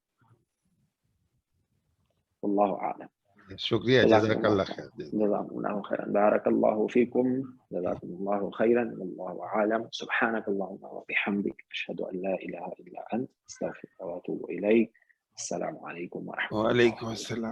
اللہ اعلم. شکریہ، جزاک اللہ خیر. جزاکم اللہ خیرا، بارک اللہ فیکم، جزاکم اللہ خیرا، واللہ اعلم. سبحانک اللہم وبحمدک، اشہد ان لا الہ الا انت، استغفرک واتوب الیک. السلام علیکم ورحمۃ اللہ. وعلیکم السلام.